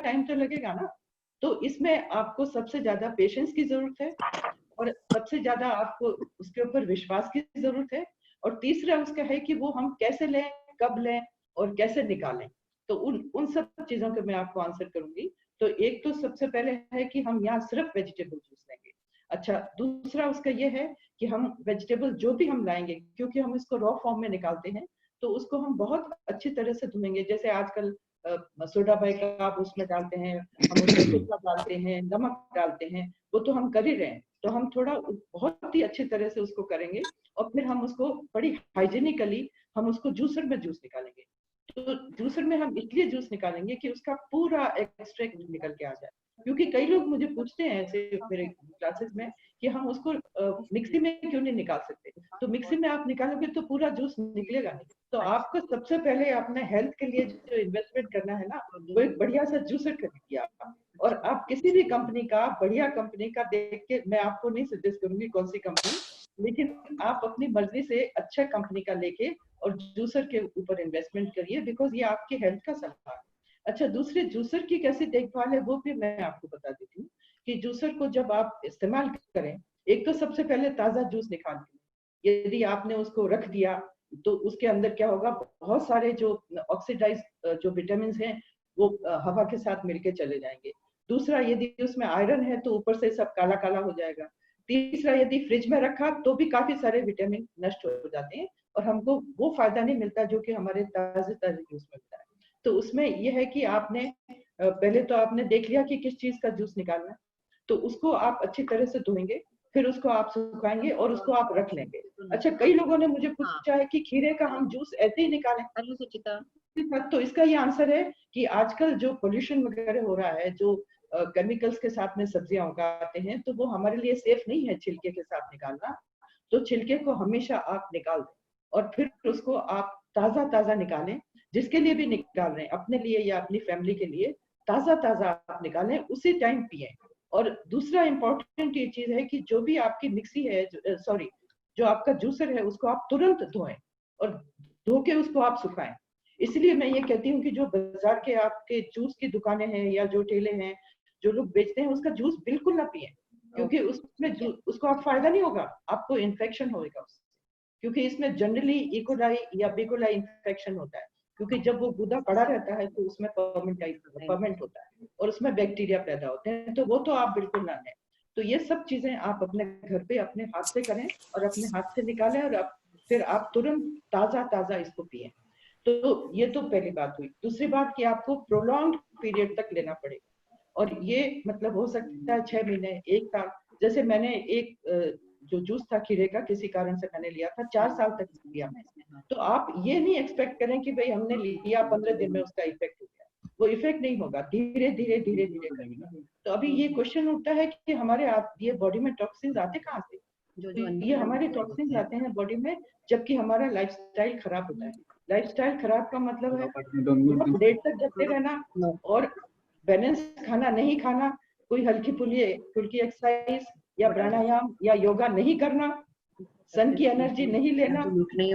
Time तो लगेगा ना। तो इसमें आपको सबसे ज्यादा पेशेंस की जरूरत है, और सबसे ज्यादा आपको उसके ऊपर विश्वास की जरूरत है, और तीसरा उसका है कि वो हम कैसे लें, कब लें और कैसे निकालें। तो उन उन सब चीजों के मैं आपको आंसर करूंगी। तो एक तो सबसे पहले है कि हम यहाँ सिर्फ वेजिटेबल जूस लेंगे। अच्छा, दूसरा उसका ये है कि हम वेजिटेबल जो भी हम लाएंगे, क्योंकि हम इसको रॉ फॉर्म में निकालते हैं, तो उसको हम बहुत अच्छी तरह से धुएंगे। जैसे आजकल सोडा बाइकार्ब उसमें डालते हैं, हम उसमें सिरका डालते हैं, नमक डालते हैं, वो तो हम कर ही रहे हैं। तो हम थोड़ा बहुत ही अच्छी तरह से उसको करेंगे, और फिर हम उसको बड़ी हाइजीनिकली हम उसको जूसर में जूस निकालेंगे। तो जूसर में हम इसलिए जूस निकालेंगे कि उसका पूरा एक्सट्रैक्ट निकल के आ जाए। क्योंकि कई लोग मुझे पूछते हैं ऐसे मेरे क्लासेस में कि हम उसको मिक्सी में क्यों नहीं निकाल सकते। तो मिक्सी में आप निकालोगे तो पूरा जूस निकलेगा नहीं। तो आपको सबसे पहले अपने हेल्थ के लिए जो इन्वेस्टमेंट करना है ना, वो एक बढ़िया सा जूसर खरीदिए आप। और आप किसी भी कंपनी का, बढ़िया कंपनी का देख के, मैं आपको नहीं सजेस्ट करूंगी कौन सी कंपनी, लेकिन आप अपनी मर्जी से अच्छा कंपनी का लेके और जूसर के ऊपर इन्वेस्टमेंट करिए, बिकॉज ये आपके हेल्थ का सलाह है। अच्छा, दूसरे जूसर की कैसी देखभाल है वो भी मैं आपको बता देती हूँ। कि जूसर को जब आप इस्तेमाल करें, एक तो सबसे पहले ताजा जूस निकाल लीजिए। यदि आपने उसको रख दिया तो उसके अंदर क्या होगा, बहुत सारे जो ऑक्सीडाइज जो विटामिन हैं वो हवा के साथ मिलके चले जाएंगे। दूसरा, यदि उसमें आयरन है तो ऊपर से सब काला काला हो जाएगा। तीसरा, यदि फ्रिज में रखा तो भी काफी सारे विटामिन नष्ट हो जाते हैं, और हमको वो फायदा नहीं मिलता जो कि हमारे ताजे ताजे जूस में मिलता है। तो उसमें यह है कि आपने पहले तो आपने देख लिया कि किस चीज का जूस निकालना है, तो उसको आप अच्छी तरह से धोएंगे, फिर उसको आप सुखाएंगे और उसको आप रख लेंगे। अच्छा, कई लोगों ने मुझे पूछा है कि खीरे का हम जूस ऐसे ही निकालें। तो इसका ये आंसर है कि आजकल जो पोल्यूशन वगैरह हो रहा है, जो केमिकल्स के साथ में सब्जियां उगाते हैं, तो वो हमारे लिए सेफ नहीं है छिलके के साथ निकालना। तो छिलके को हमेशा आप निकाल दें, और फिर उसको आप ताजा ताजा निकालें। जिसके लिए भी निकाल रहे हैं, अपने लिए या अपनी फैमिली के लिए, ताजा ताजा आप निकालें, उसी टाइम पिए। और दूसरा इम्पोर्टेंट ये चीज है कि जो भी आपकी मिक्सी है, सॉरी, जो आपका जूसर है, उसको आप तुरंत धोएं और धो के उसको आप सुखाएं। इसलिए मैं ये कहती हूँ कि जो बाजार के आपके जूस की दुकानें हैं या जो ठेले हैं, जो लोग बेचते हैं, उसका जूस बिल्कुल ना पिए, क्योंकि उसमें उसको आप फायदा नहीं होगा, आपको इन्फेक्शन होगा उससे। क्योंकि इसमें जनरली इकोलाई या बिकोलाई इन्फेक्शन होता है, क्योंकि जब वो गूदा पड़ा रहता है तो उसमें फर्मेंट होता है और उसमें बैक्टीरिया पैदा होते हैं, तो वो तो आप बिल्कुल ना लें। तो ये सब चीजें आप अपने घर पे अपने हाथ से करें, और अपने हाथ से निकालें, और फिर आप तुरंत ताजा ताजा इसको पिए। तो ये तो पहली बात हुई। दूसरी बात कि आपको प्रोलॉन्ग पीरियड तक लेना पड़ेगा, और ये मतलब हो सकता है 6 महीने, 1 साल। जैसे मैंने एक जो जूस था खीरे का, किसी कारण से मैंने लिया था, 4 साल तक लिया मैंने। तो आप ये नहीं एक्सपेक्ट करें कि भाई हमने लिया 15 दिन में उसका इफेक्ट हो गया, वो इफेक्ट नहीं होगा, धीरे धीरे धीरे धीरे करेगा। तो अभी ये क्वेश्चन उठता है कि हमारे ये बॉडी में टॉक्सिन्स आते कहाँ से। तो ये हमारे टॉक्सिन्स आते हैं बॉडी में जबकि हमारा लाइफस्टाइल खराब होता है। लाइफस्टाइल खराब का मतलब है बहुत लेट तक जगते रहना, और बैलेंस खाना नहीं खाना, कोई हल्की फुल्की एक्सरसाइज या प्राणायाम या योगा नहीं करना, सन की एनर्जी नहीं लेना,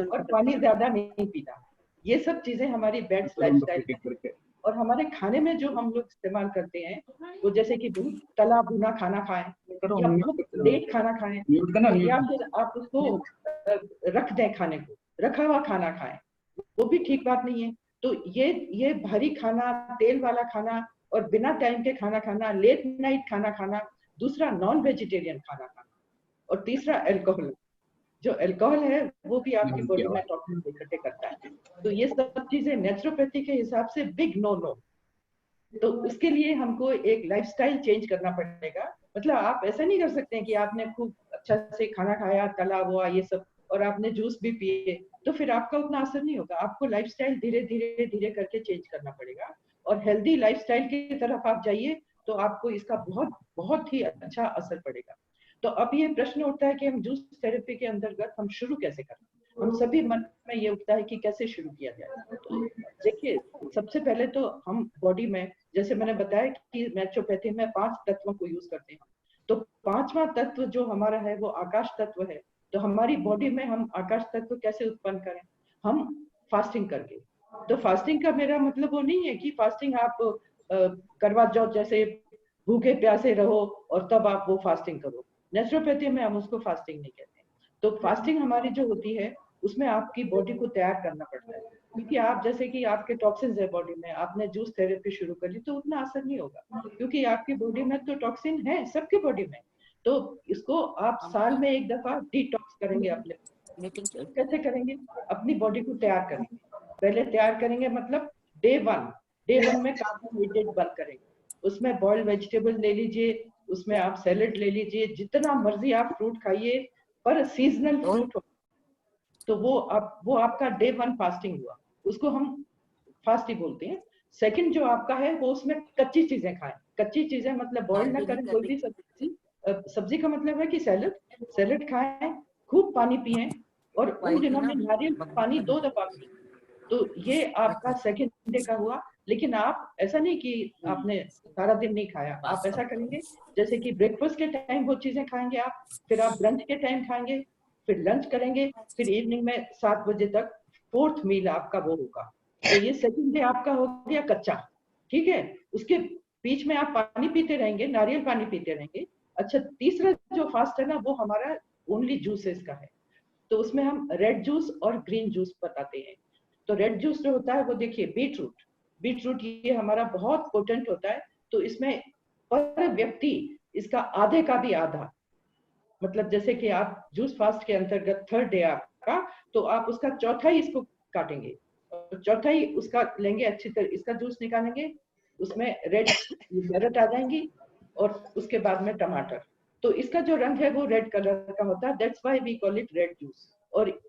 और पानी ज्यादा नहीं पीना। ये सब चीजें हमारी बैड लाइफस्टाइल है। और हमारे खाने में जो हम लोग इस्तेमाल करते हैं, वो जैसे कि बहुत तला भुना खाना खाएं, या बहुत लेट खाना खाएं, या फिर आप उसको रख दें, खाने को रखा हुआ खाना खाएं, वो भी ठीक बात नहीं है। तो ये भारी खाना, तेल वाला खाना, और बिना टाइम के खाना खाना, लेट नाइट खाना खाना, दूसरा नॉन वेजिटेरियन खाना खाना, और तीसरा अल्कोहल। जो अल्कोहल है वो भी आपकी बॉडी में टॉक्सिन इकट्ठे करता है। तो ये सब चीजें नेचुरोपैथी के हिसाब से बिग नो नो। तो उसके लिए हमको एक लाइफस्टाइल चेंज करना पड़ेगा। मतलब आप ऐसा नहीं कर सकते हैं कि आपने खूब अच्छा से खाना खाया, तला हुआ ये सब, और आपने जूस भी पिए, तो फिर आपका उतना असर नहीं होगा। आपको लाइफस्टाइल धीरे धीरे धीरे करके चेंज करना पड़ेगा, और हेल्दी लाइफस्टाइल की तरफ आप जाइए, तो आपको इसका बहुत बहुत ही अच्छा असर पड़ेगा। तो अब ये प्रश्न उठता है कि हम जूस थेरेपी के अंतर्गत हम शुरू कैसे करें। हम सभी मन में ये उठता है कि कैसे शुरू किया जाए। तो देखिए, सबसे पहले तो हम बॉडी में, जैसे मैंने बताया कि नेचुरोपैथी में 5 तत्वों को यूज करते हैं, तो 5वां तत्व जो हमारा है वो आकाश तत्व है। तो हमारी बॉडी में हम आकाश तत्व कैसे उत्पन्न करें, हम फास्टिंग करके। तो फास्टिंग का मेरा मतलब वो नहीं है कि फास्टिंग आप करवा चौथ जैसे भूखे प्यासे रहो और तब आप वो फास्टिंग करो। नेचुरोपैथी में हम उसको फास्टिंग नहीं कहते। तो फास्टिंग हमारी जो होती है उसमें आपकी बॉडी को तैयार करना पड़ता है, क्योंकि आप जैसे कि आपके टॉक्सिन्स है बॉडी में, आपने जूस थेरेपी शुरू करी तो उतना असर नहीं होगा, क्योंकि आपकी बॉडी में तो टॉक्सिन है, सबके बॉडी में। तो इसको आप साल में एक दफा डिटॉक्स करेंगे अपने। कैसे करेंगे? अपनी बॉडी को तैयार करेंगे। पहले तैयार करेंगे मतलब डे वन में कार्बोहाइड्रेट बंद करेंगे। उसमें बॉइल्ड वेजिटेबल ले लीजिए, उसमें आप सैलेड ले लीजिए, जितना मर्जी आप फ्रूट खाइए, पर सीजनल फ्रूट हो। तो वो आपका डे 1 फास्टिंग हुआ, उसको हम फास्ट ही बोलते हैं। सेकंड जो आपका है वो उसमें कच्ची चीजें खाएं। कच्ची चीजें मतलब बॉइल ना करें कोई भी सब्जी। सब्जी का मतलब है कि सैलेड खाएं, खूब पानी पिएं, और उन दिनों में नारियल पानी 2 दफा पिए। तो ये आपका सेकंड डे का हुआ। लेकिन आप ऐसा नहीं कि आपने सारा दिन नहीं खाया, आप ऐसा करेंगे जैसे कि ब्रेकफास्ट के टाइम वो चीजें खाएंगे आप, फिर आप लंच के टाइम खाएंगे, फिर लंच करेंगे, फिर इवनिंग में 7 बजे तक फोर्थ मील आपका वो होगा। तो ये सेकंड डे आपका हो गया कच्चा, ठीक है। उसके बीच में आप पानी पीते रहेंगे, नारियल पानी पीते रहेंगे। अच्छा, तीसरा जो फास्ट है ना वो हमारा ओनली जूसेस का है। तो उसमें हम रेड जूस और ग्रीन जूस बताते हैं। तो रेड जूस जो होता है वो देखिए बीटरूट ये हमारा बहुत पोटेंट होता है। तो इसमें पर व्यक्ति इसका आधे का भी आधा, मतलब जैसे कि आप जूस फास्ट के अंतर्गत थर्ड डे आपका, तो आप उसका चौथाई इसको काटेंगे और चौथाई उसका लेंगे, अच्छी तरह इसका जूस निकालेंगे, उसमें रेड कैरेट आ जाएंगी और उसके बाद में टमाटर। तो इसका जो रंग है वो रेड कलर का होता है, that's why we call it red juice. और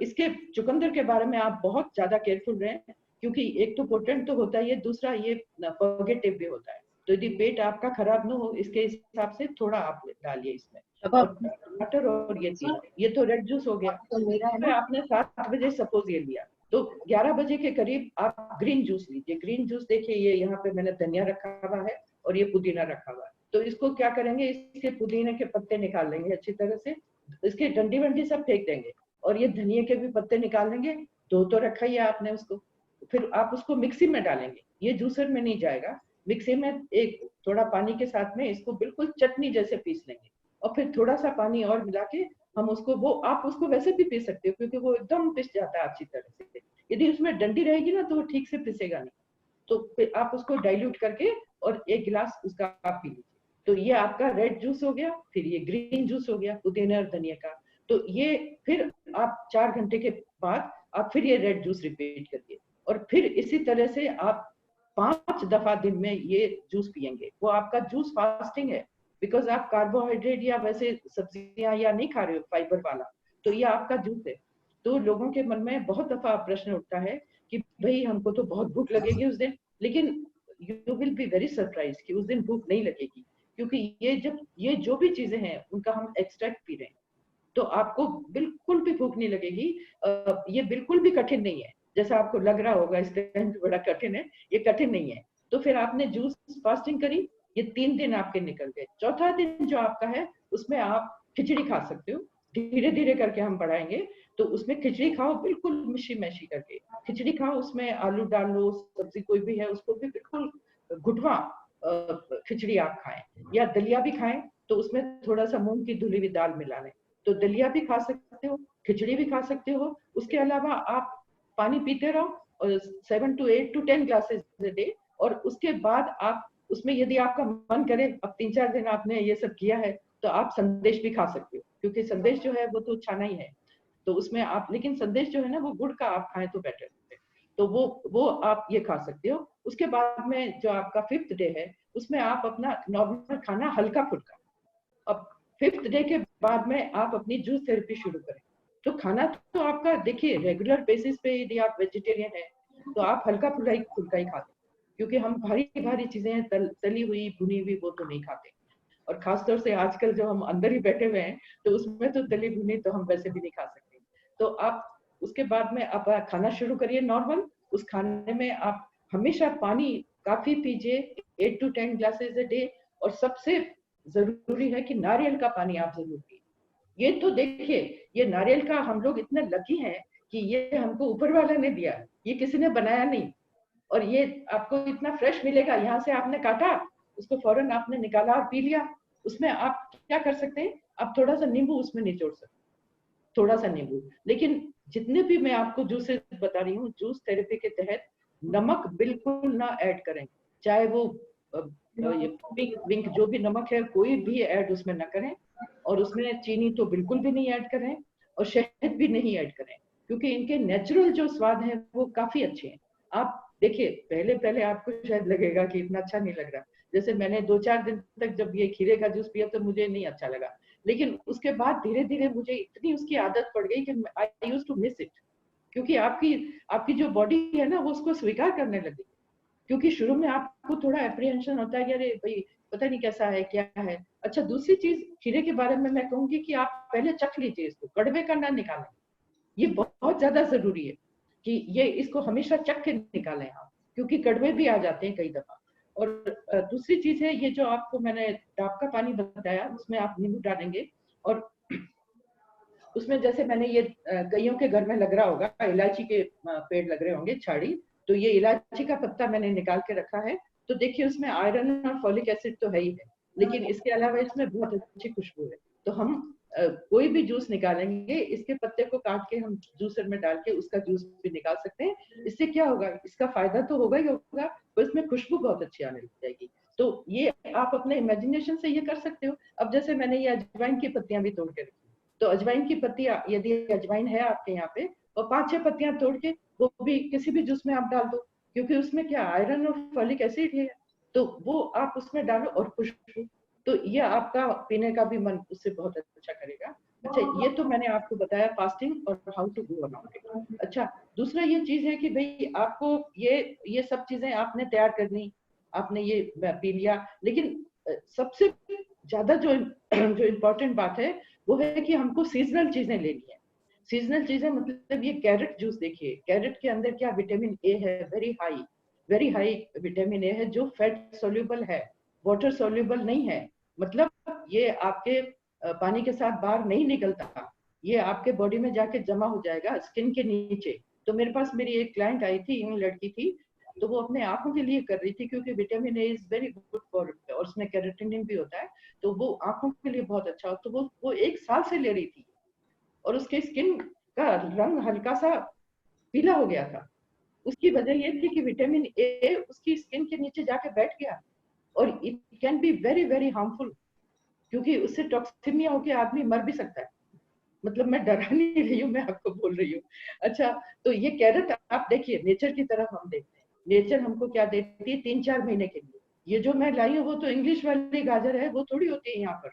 इसके चुकंदर के बारे में आप बहुत ज्यादा केयरफुल रहें, क्योंकि एक तो पोटेंट तो होता है ये, दूसरा ये फॉरगेटिव भी होता है। तो यदि पेट आपका खराब न हो इसके हिसाब से थोड़ा आप डालिए इसमें। और टमाटर और ये तो रेड जूस हो गया। तो आपने 7 बजे सपोज ये लिया, तो 11 बजे के करीब आप ग्रीन जूस लीजिए। ग्रीन जूस देखिए ये यहाँ पे मैंने धनिया रखा हुआ है और ये पुदीना रखा हुआ है। तो इसको क्या करेंगे, इसके पुदीने के पत्ते निकाल लेंगे अच्छी तरह से, इसके डंडी वंडी सब फेंक देंगे, और ये धनिया के भी पत्ते निकाल लेंगे। धो तो रखा ही है आपने उसको, फिर आप उसको मिक्सी में डालेंगे, ये जूसर में नहीं जाएगा। मिक्सी में एक थोड़ा पानी के साथ में इसको बिल्कुल चटनी जैसे पीस लेंगे, और फिर थोड़ा सा पानी और मिला के हम उसको, वो आप उसको वैसे भी पीस सकते हो क्योंकि वो एकदम पिस जाता है अच्छी तरह से। यदि उसमें डंडी रहेगी ना तो वो ठीक से पिसेगा नहीं। तो फिर आप उसको डाइल्यूट करके और 1 गिलास उसका आप पी लीजिए। तो ये आपका रेड जूस हो गया। फिर ये ग्रीन जूस हो गया पुदीना और धनिया का। तो ये फिर आप 4 घंटे के बाद आप फिर ये रेड जूस रिपीट करिए, और फिर इसी तरह से आप 5 दफा दिन में ये जूस पिएंगे। वो आपका जूस फास्टिंग है, बिकॉज आप कार्बोहाइड्रेट या वैसे सब्जियां या नहीं खा रहे हो फाइबर वाला, तो ये आपका जूस है। तो लोगों के मन में बहुत दफा प्रश्न उठता है कि भाई हमको तो बहुत भूख लगेगी उस दिन, लेकिन you will be very surprise कि उस दिन भूख नहीं लगेगी, क्योंकि ये जो भी चीजें हैं उनका हम एक्सट्रैक्ट पी रहे हैं, तो आपको बिल्कुल भी भूख नहीं लगेगी। ये बिल्कुल भी कठिन नहीं है जैसा आपको लग रहा होगा इस टाइम बड़ा कठिन है, ये कठिन नहीं है। तो फिर आपने जूस फास्टिंग करी, ये 3 दिन आपके निकल गए। चौथा दिन जो आपका है उसमें आप खिचड़ी खा सकते हो, धीरे धीरे करके हम बढ़ाएंगे। तो उसमें खिचड़ी खाओ बिल्कुल मिशी मैशी करके, खिचड़ी खाओ, उसमें आलू डाल लो, सब्जी कोई भी है उसको भी बिल्कुल घुटवा खिचड़ी आप खाएं, या दलिया भी खाएं तो उसमें थोड़ा सा मूंग की धुली हुई दाल मिला लें। तो दलिया भी खा सकते हो, खिचड़ी भी खा सकते हो। उसके अलावा आप पानी पीते रहो, और 7 to 8 to 10 glasses a day। और उसके बाद आप उसमें यदि आपका मन करे, अब 3-4 दिन आपने ये सब किया है, तो आप संदेश भी खा सकते हो, क्योंकि संदेश जो है वो तो छाना ही है। तो उसमें आप, लेकिन संदेश जो है ना वो गुड़ का आप खाएं तो बेटर है। तो वो आप ये खा सकते हो। उसके बाद में जो आपका 5th डे है उसमें आप अपना नॉर्मल खाना हल्का फुल्का। अब 5th डे के बाद में आप अपनी जूस थेरेपी शुरू करें। तो खाना तो आपका देखिए रेगुलर बेसिस पे यदि आप वेजिटेरियन है तो आप हल्का फुल्का ही खाते, क्योंकि हम भारी भारी चीजें तली हुई भुनी हुई वो तो नहीं खाते। और खासतौर से आजकल जो हम अंदर ही बैठे हुए हैं तो उसमें तो तली भुनी तो हम वैसे भी नहीं खा सकते। तो आप उसके बाद में आप खाना शुरू करिए नॉर्मल। उस खाने में आप हमेशा पानी काफी पीजिए, 8 to 10 ग्लासेस a डे। और सबसे जरूरी है कि नारियल का पानी आप जरूर पिए। ये तो देखिए, ये नारियल का हम लोग इतने लकी हैं कि ये हमको ऊपर वाला ने दिया, ये किसी ने बनाया नहीं। और ये आपको इतना फ्रेश मिलेगा। यहाँ से आपने काटा, उसको फौरन आपने निकाला और पी लिया। उसमें आप क्या कर सकते हैं, आप थोड़ा सा नींबू उसमें निचोड़ सकते हैं, थोड़ा सा नींबू। लेकिन जितने भी मैं आपको जूसेस बता रही हूँ, जूस थेरेपी के तहत नमक बिल्कुल ना ऐड करें, चाहे वो ये पिंक विंक जो भी नमक है कोई भी ऐड उसमें ना करें, और उसमें चीनी तो बिल्कुल भी नहीं ऐड करें, और शहद भी नहीं ऐड करें, क्योंकि इनके नेचुरल जो स्वाद है वो काफी अच्छे हैं। आप देखिए, पहले पहले आपको शायद लगेगा कि इतना अच्छा नहीं लग रहा, जैसे मैंने 2-4 दिन तक जब ये खीरे का जूस पिया तो मुझे नहीं अच्छा लगा, लेकिन उसके बाद धीरे धीरे मुझे इतनी उसकी आदत पड़ गई कि I used to miss it, क्योंकि आपकी आपकी जो बॉडी है ना वो उसको स्वीकार करने लगी। क्योंकि शुरू में आपको थोड़ा एप्रीहेंशन होता है कि अरे भाई पता नहीं कैसा है क्या है। अच्छा, दूसरी चीज खीरे के बारे में मैं कहूंगी कि आप पहले चख लीजिए इसको, कड़वे का ना निकालें, ये बहुत ज्यादा जरूरी है कि ये इसको हमेशा चख के निकालें आप, क्योंकि कड़वे भी आ जाते हैं कई दफा। और दूसरी चीज है, ये जो आपको मैंने डाब का पानी बताया उसमें आप नींबू डालेंगे, और उसमें जैसे मैंने ये कईयों के घर में लग रहा होगा, इलायची के पेड़ लग रहे होंगे छाड़ी, तो ये इलायची का पत्ता मैंने निकाल के रखा है। तो देखिए उसमें आयरन और फॉलिक एसिड तो है ही है, लेकिन इसके अलावा इसमें बहुत अच्छी खुशबू है। तो हम कोई भी जूस निकालेंगे, इसके पत्ते को काट के हम जूसर में डाल के उसका जूस भी निकाल सकते हैं। इससे क्या होगा, इसका फायदा तो होगा ही होगा, पर इसमें खुशबू बहुत अच्छी आने लग जाएगी। तो ये आप अपने इमेजिनेशन से ये कर सकते हो। अब जैसे मैंने ये अजवाइन की पत्तियां भी तोड़ के रखी, तो अजवाइन की पत्तियां, यदि अजवाइन है आपके यहाँ पे, तो 5-6 पत्तियां तोड़ के वो भी किसी भी जूस में आप डाल दो, क्योंकि उसमें क्या आयरन और फॉलिक एसिड है, तो वो आप उसमें डालो और खुशबू, तो ये आपका पीने का भी मन उससे बहुत अच्छा करेगा। अच्छा, ये तो मैंने आपको बताया फास्टिंग और how to go around it. अच्छा, दूसरा ये चीज है कि भाई आपको ये सब चीजें आपने तैयार करनी, आपने ये पी लिया, लेकिन सबसे ज्यादा जो जो इम्पोर्टेंट बात है वो है कि हमको सीजनल चीजें लेनी है। सीजनल चीजें मतलब ये कैरेट जूस देखिए, कैरेट के अंदर क्या विटामिन ए है, वेरी हाई विटामिन ए है, जो फैट सोल्यूबल है, वाटर सोल्यूबल नहीं है। मतलब ये आपके पानी के साथ बाहर नहीं निकलता, ये आपके बॉडी में जाके जमा हो जाएगा स्किन के नीचे। तो मेरे पास मेरी एक क्लाइंट आई थी, यंग लड़की थी, तो वो अपने आंखों के लिए कर रही थी, क्योंकि vitamin A is very good for, और उसमें कैरोटीन भी होता है, तो वो आंखों के लिए बहुत अच्छा हो। तो वो 1 साल से ले रही थी, और उसके स्किन का रंग हल्का सा पीला हो गया था। उसकी वजह ये थी कि विटामिन ए उसकी स्किन के नीचे जाके बैठ गया, और it can be very very harmful, क्योंकि उससे टॉक्सिमिया होकर आदमी मर भी सकता है। मतलब मैं डरा नहीं रही हूँ, मैं आपको बोल रही हूँ। अच्छा, तो ये कैरेट आप देखिए, नेचर की तरफ हम देखते हैं, नेचर हमको क्या देती है 3-4 महीने के लिए। ये जो मैं लाई हूँ वो तो इंग्लिश वाली गाजर है, वो थोड़ी होती है यहाँ पर।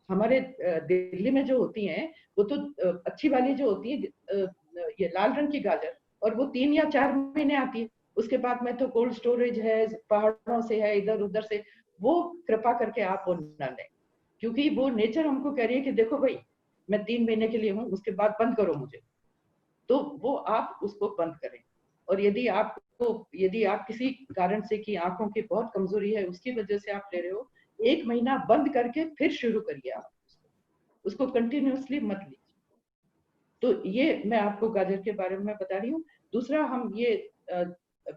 हमारे दिल्ली में जो होती हैं वो तो अच्छी वाली जो होती है, ये लाल रंग की गाजर, और वो 3 या 4 महीने आती है। उसके बाद में तो कोल्ड स्टोरेज है, पहाड़ों से है, इधर उधर से, वो कृपा करके आप वो ना लें, क्योंकि वो नेचर हमको कह रही है कि देखो भाई, मैं 3 महीने के लिए हूँ, उसके बाद बंद करो मुझे। तो वो आप उसको बंद करें। और यदि आप किसी कारण से कि आंखों की बहुत कमजोरी है उसकी वजह से आप ले रहे हो, 1 महीना बंद करके फिर शुरू करिए आप उसको कंटिन्यूअसली मत लीजिए। तो ये मैं आपको गाजर के बारे में बता रही हूँ। दूसरा, हम ये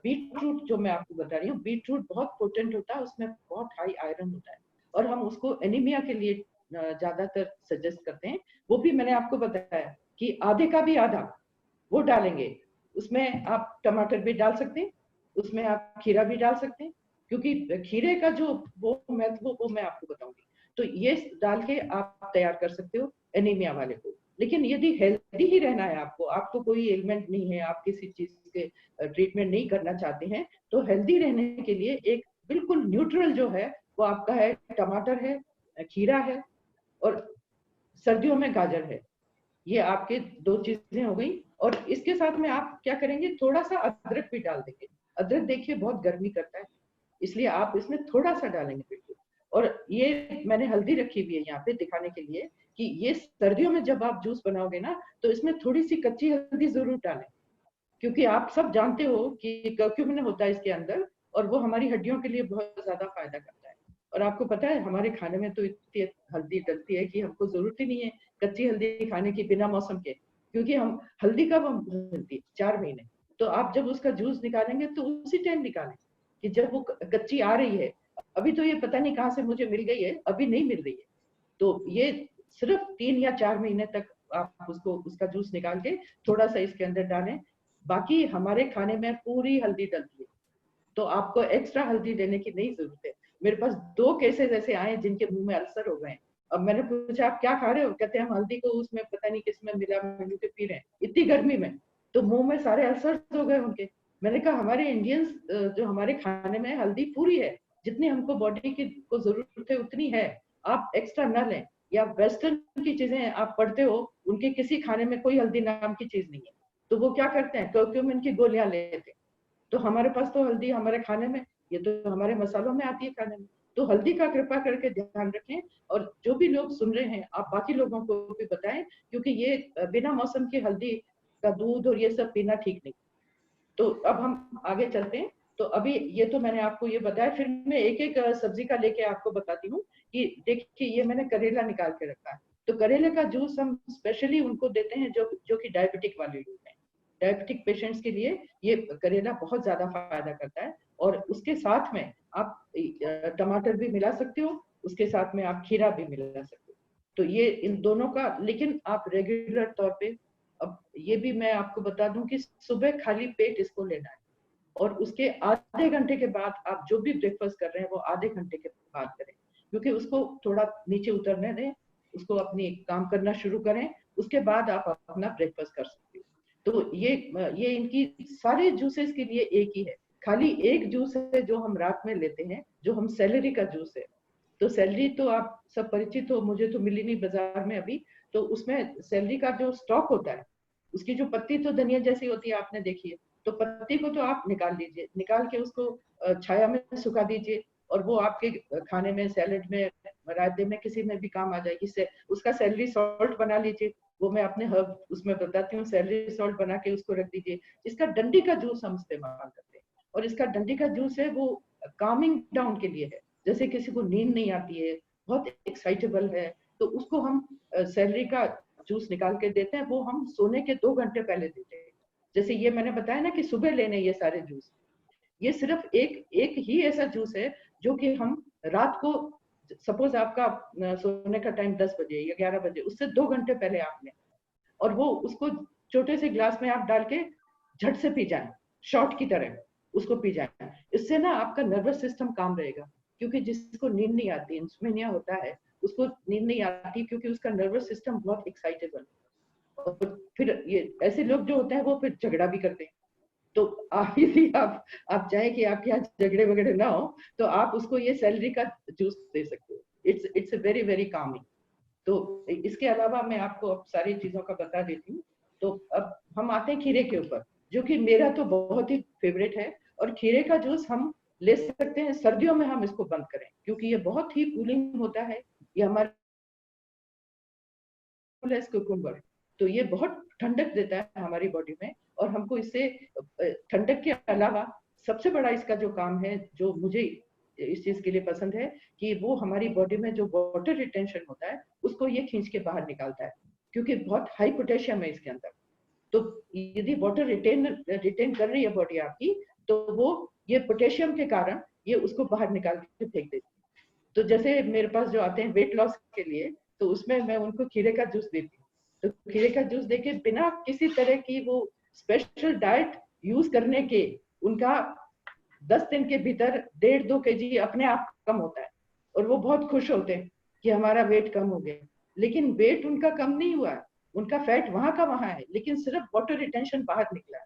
बीट रूट जो मैं आपको बता रही हूँ, बीट रूट बहुत पोटेंट होता है, उसमें बहुत हाई आयरन होता है, और हम उसको एनीमिया के लिए ज्यादातर सजेस्ट करते हैं। वो भी मैंने आपको बताया कि आधे का भी आधा वो डालेंगे। उसमें आप टमाटर भी डाल सकते हैं, उसमें आप खीरा भी डाल सकते हैं, क्योंकि खीरे का जो वो महत्व वो मैं आपको बताऊंगी। तो ये डाल के आप तैयार कर सकते हो एनीमिया वाले को। लेकिन यदि हेल्दी ही रहना है आपको, आपको कोई एलिमेंट नहीं है, आप किसी चीज के ट्रीटमेंट नहीं करना चाहते हैं, तो हेल्दी रहने के लिए एक बिल्कुल न्यूट्रल जो है वो आपका है, टमाटर है, खीरा है, और सर्दियों में गाजर है। ये आपके 2 चीजें हो गई। और इसके साथ में आप क्या करेंगे, थोड़ा सा अदरक भी डाल देंगे। अदरक देखिए बहुत गर्मी करता है, इसलिए आप इसमें थोड़ा सा डालेंगे बिल्कुल। और ये मैंने हल्दी रखी हुई है यहाँ पे दिखाने के लिए कि ये सर्दियों में जब आप जूस बनाओगे ना, तो इसमें थोड़ी सी कच्ची हल्दी जरूर डालें, क्योंकि आप सब जानते हो कि कर्क्यूमिन होता है इसके अंदर, और वो हमारी हड्डियों के लिए बहुत ज्यादा फायदा करता है। और आपको पता है हमारे खाने में तो इतनी हल्दी डलती है कि हमको जरूरत ही नहीं है कच्ची हल्दी खाने की बिना मौसम के, क्योंकि हम हल्दी कब हम मिलती है 4 महीने। तो आप जब उसका जूस निकालेंगे तो उसी टाइम निकालें कि जब वो कच्ची आ रही है। अभी तो ये पता नहीं कहाँ से मुझे मिल गई है, अभी नहीं मिल रही है। तो ये सिर्फ 3 या 4 महीने तक आप उसको उसका जूस निकाल के थोड़ा सा इसके अंदर डालें। बाकी हमारे खाने में पूरी हल्दी डलती है, तो आपको एक्स्ट्रा हल्दी लेने की नहीं जरूरत है। मेरे पास 2 केसेस ऐसे आए जिनके मुंह में अल्सर हो गए। अब मैंने पूछा आप क्या खा रहे हो, कहते हैं हम हल्दी को उसमें पता नहीं किसमें मिला मिला के पी रहे हैं इतनी गर्मी में। तो मुंह में सारे अल्सर हो गए उनके। मैंने कहा हमारे इंडियंस जो हमारे खाने में हल्दी पूरी है, जितनी हमको बॉडी की को जरूरत है उतनी है, आप एक्स्ट्रा ना लें। या वेस्टर्न की चीजें आप पढ़ते हो, उनके किसी खाने में कोई हल्दी नाम की चीज नहीं है, तो वो क्या करते हैं कर्क्यूमिन की गोलियां लेते हैं। तो हमारे पास तो हल्दी हमारे खाने में, ये तो हमारे मसालों में आती है खाने में। तो हल्दी का कृपा करके ध्यान रखें। और जो भी लोग सुन रहे हैं आप बाकी लोगों को भी बताएं, क्योंकि ये बिना मौसम की हल्दी का दूध और ये सब पीना ठीक नहीं। तो अब हम आगे चलते हैं। तो अभी ये तो मैंने आपको ये बताया, फिर मैं एक एक सब्जी का लेके आपको बताती हूँ। कि देखिए ये मैंने करेला निकाल के रखा है। तो करेले का जूस हम स्पेशली उनको देते हैं जो जो कि डायबिटिक वाले लोग हैं। डायबिटिक पेशेंट्स के लिए ये करेला बहुत ज्यादा फायदा करता है। और उसके साथ में आप टमाटर भी मिला सकते हो, उसके साथ में आप खीरा भी मिला सकते हो। तो ये इन दोनों का, लेकिन आप रेगुलर तौर पे, अब ये भी मैं आपको बता दूं कि सुबह खाली पेट इसको लेना है। और उसके आधे घंटे के बाद आप जो भी ब्रेकफास्ट कर रहे हैं वो आधे घंटे के बाद करें, क्योंकि उसको थोड़ा नीचे उतरने दें, उसको अपनी काम करना शुरू करें, उसके बाद आप अपना ब्रेकफास्ट कर सकते हो। तो ये इनकी सारे जूसेस के लिए एक ही है। खाली एक जूस है जो हम रात में लेते हैं, जो हम सेलेरी का जूस है। तो सैलरी तो आप सब परिचित हो, मुझे तो मिली नहीं बाजार में अभी। तो उसमें सैलरी का जो स्टॉक होता है, उसकी जो पत्ती तो धनिया जैसी होती है, आपने देखी है। तो पत्ती को तो आप निकाल लीजिए, निकाल के उसको छाया में सुखा दीजिए, और वो आपके खाने में, सैलेड में, रायते में, किसी में भी काम आ जाएगी। से उसका सैलरी सॉल्ट बना लीजिए। वो मैं अपने हर्ब उसमें बताती हूँ, सैलरी सॉल्ट बना के उसको रख दीजिए। इसका डंडी का जूस हम इस्तेमाल करते हैं। और इसका डंडी का जूस है वो कामिंग डाउन के लिए है। जैसे किसी को नींद नहीं आती है, बहुत एक्साइटेबल है, तो उसको हम सैलरी का जूस निकाल के देते हैं। वो हम सोने के 2 घंटे पहले देते हैं। जैसे ये मैंने बताया ना कि सुबह लेने ये सारे जूस, ये सिर्फ एक एक ही ऐसा जूस है जो कि हम रात को, सपोज आपका सोने का टाइम 10 बजे या 11 बजे, उससे 2 घंटे पहले आप लें। और वो उसको छोटे से ग्लास में आप डाल के झट से पी जाए, शॉट की तरह उसको पी जाए। इससे ना आपका नर्वस सिस्टम काम रहेगा। क्योंकि जिसको नींद नहीं आती, इंसोम्निया होता है, उसको नींद नहीं आती क्योंकि उसका नर्वस सिस्टम बहुत एक्साइटेबल है। और फिर ये ऐसे लोग जो होते हैं वो फिर झगड़ा भी करते हैं। तो आप यदि आप चाहें कि आपके यहाँ झगड़े वगैरह ना हो, तो आप उसको ये सैलरी का जूस दे सकते हो। It's very very Kameng. तो इसके अलावा मैं आपको अब सारी चीजों का बता देती हूँ। तो अब हम आते हैं खीरे के ऊपर, जो कि मेरा तो बहुत ही फेवरेट है। और खीरे का जूस हम ले सकते हैं सर्दियों में, हम इसको बंद करें क्योंकि ये बहुत ही कूलिंग होता है। ये हमारे कुकुम्बर, तो ये बहुत ठंडक देता है हमारी बॉडी में। और हमको इससे ठंडक के अलावा सबसे बड़ा इसका जो काम है, जो मुझे इस चीज के लिए पसंद है, कि वो हमारी बॉडी में जो वाटर रिटेंशन होता है उसको ये खींच के बाहर निकालता है, क्योंकि बहुत हाई पोटेशियम है इसके अंदर। तो यदि वाटर रिटेन कर रही है बॉडी आपकी, तो वो ये पोटेशियम के कारण ये उसको बाहर निकाल के फेंक देती है। तो जैसे मेरे पास जो आते हैं वेट लॉस के लिए, तो उसमें मैं उनको खीरे का जूस देती हूँ। तो खीरे का जूस देके बिना किसी तरह की वो स्पेशल डाइट यूज करने के, उनका 10 दिन के भीतर 1.5-2 kg अपने आप कम होता है। और वो बहुत खुश होते हैं कि हमारा वेट कम हो गया। लेकिन वेट उनका कम नहीं हुआ है, उनका फैट वहां का वहां है, लेकिन सिर्फ वाटर रिटेंशन बाहर निकला है।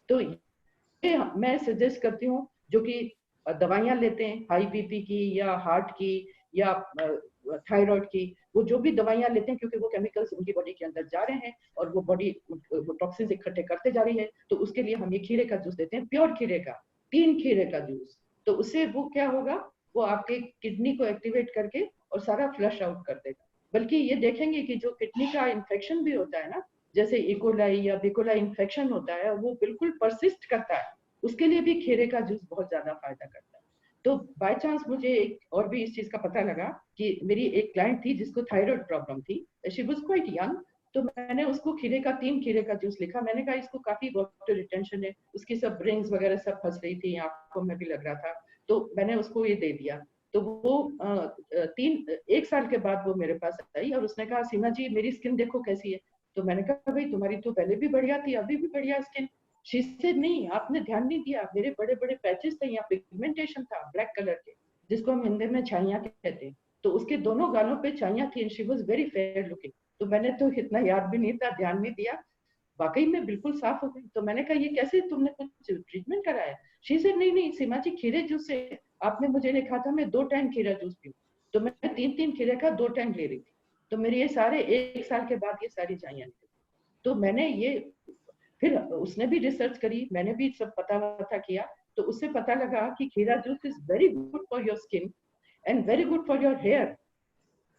तो ये मैं सजेस्ट करती हूँ, जो कि दवाइयां लेते हैं हाई बीपी की या हार्ट की या थायराइड की, वो जो भी दवाइयां लेते हैं, क्योंकि वो केमिकल्स उनकी बॉडी के अंदर जा रहे हैं और वो बॉडी वो टॉक्सिन्स इकट्ठे करते जा रही है। तो उसके लिए हम ये खीरे का जूस देते हैं, प्योर खीरे का, 3 खीरे का जूस। तो उससे वो क्या होगा, वो आपके किडनी को एक्टिवेट करके और सारा फ्लश आउट कर देगा। बल्कि ये देखेंगे कि जो किडनी का इन्फेक्शन भी होता है ना, जैसे इकोलाई या बिकोलाई इन्फेक्शन होता है, वो बिल्कुल परसिस्ट करता है, उसके लिए भी खीरे का जूस बहुत ज्यादा फायदा करता है। तो बाय चांस मुझे एक और भी इस चीज का पता लगा कि मेरी एक क्लाइंट थी जिसको थायराइड प्रॉब्लम थी। शी वाज क्वाइट यंग, तो मैंने उसको तीन खीरे का जूस लिखा। मैंने कहा इसको काफी वाटर रिटेंशन है, उसकी सब रिंग्स वगैरह सब फंस रही थी, आंखों में भी लग रहा था, तो मैंने उसको ये दे दिया। तो वो 1 साल के बाद वो मेरे पास आई और उसने कहा सीमा जी मेरी स्किन देखो कैसी है। तो मैंने कहा भाई तुम्हारी तो पहले भी बढ़िया थी, अभी भी बढ़िया स्किन। शी सेड नहीं आपने ध्यान नहीं दिया, मेरे बड़े बड़े पैचेस थे, यहाँ पिगमेंटेशन था ब्लैक कलर के, जिसको हम हिंदी में छाइयां कहते हैं। तो उसके दोनों गालों पे छाइयां थी, she was very fair looking. तो मैंने तो इतना याद भी नहीं था, ध्यान नहीं दिया, वाकई में बिल्कुल साफ हो गई। तो मैंने कहा ये कैसे, तुमने कुछ ट्रीटमेंट कराया? शी सेड नहीं नहीं सीमा जी खीरे जूस से, आपने मुझे लिखा था मैं 2 टाइम खीरा जूस पीऊं, तो मैं 3-3 खीरे का 2 टाइम ले रही थी। तो मेरी ये सारे 1 साल के बाद ये सारी छाइयां निकली। तो मैंने ये, फिर उसने भी रिसर्च करी, मैंने भी सब पता वता किया, तो उससे पता लगा कि खीरा juice is very good for your skin and very good for your hair,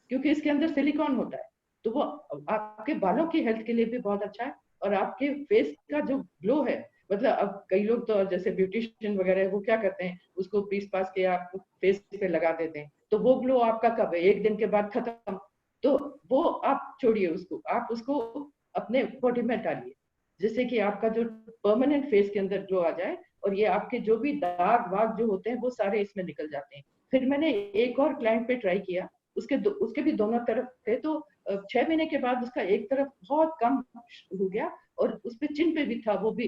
क्योंकि इसके अंदर सिलिकॉन होता है। तो वो आपके बालों की हेल्थ के लिए भी बहुत अच्छा है, और आपके फेस का जो ग्लो है, मतलब अब कई लोग तो जैसे ब्यूटिशियन वगैरह वो क्या करते हैं, उसको पीस पास के आप फेस पे लगा देते हैं, तो वो ग्लो आपका कब है, 1 दिन के बाद खत्म। तो वो आप छोड़िए उसको, आप उसको अपने बॉडी में डालिए, जिससे कि आपका जो परमानेंट फेस के अंदर ग्लो आ जाए, और ये आपके जो भी दाग वाग जो होते हैं वो सारे इसमें निकल जाते हैं। फिर मैंने एक और क्लाइंट पे ट्राई किया, उसके भी दोनों तरफ थे, तो 6 महीने के बाद उसका एक तरफ बहुत कम हो गया, और उस पे चिन पे भी था वो भी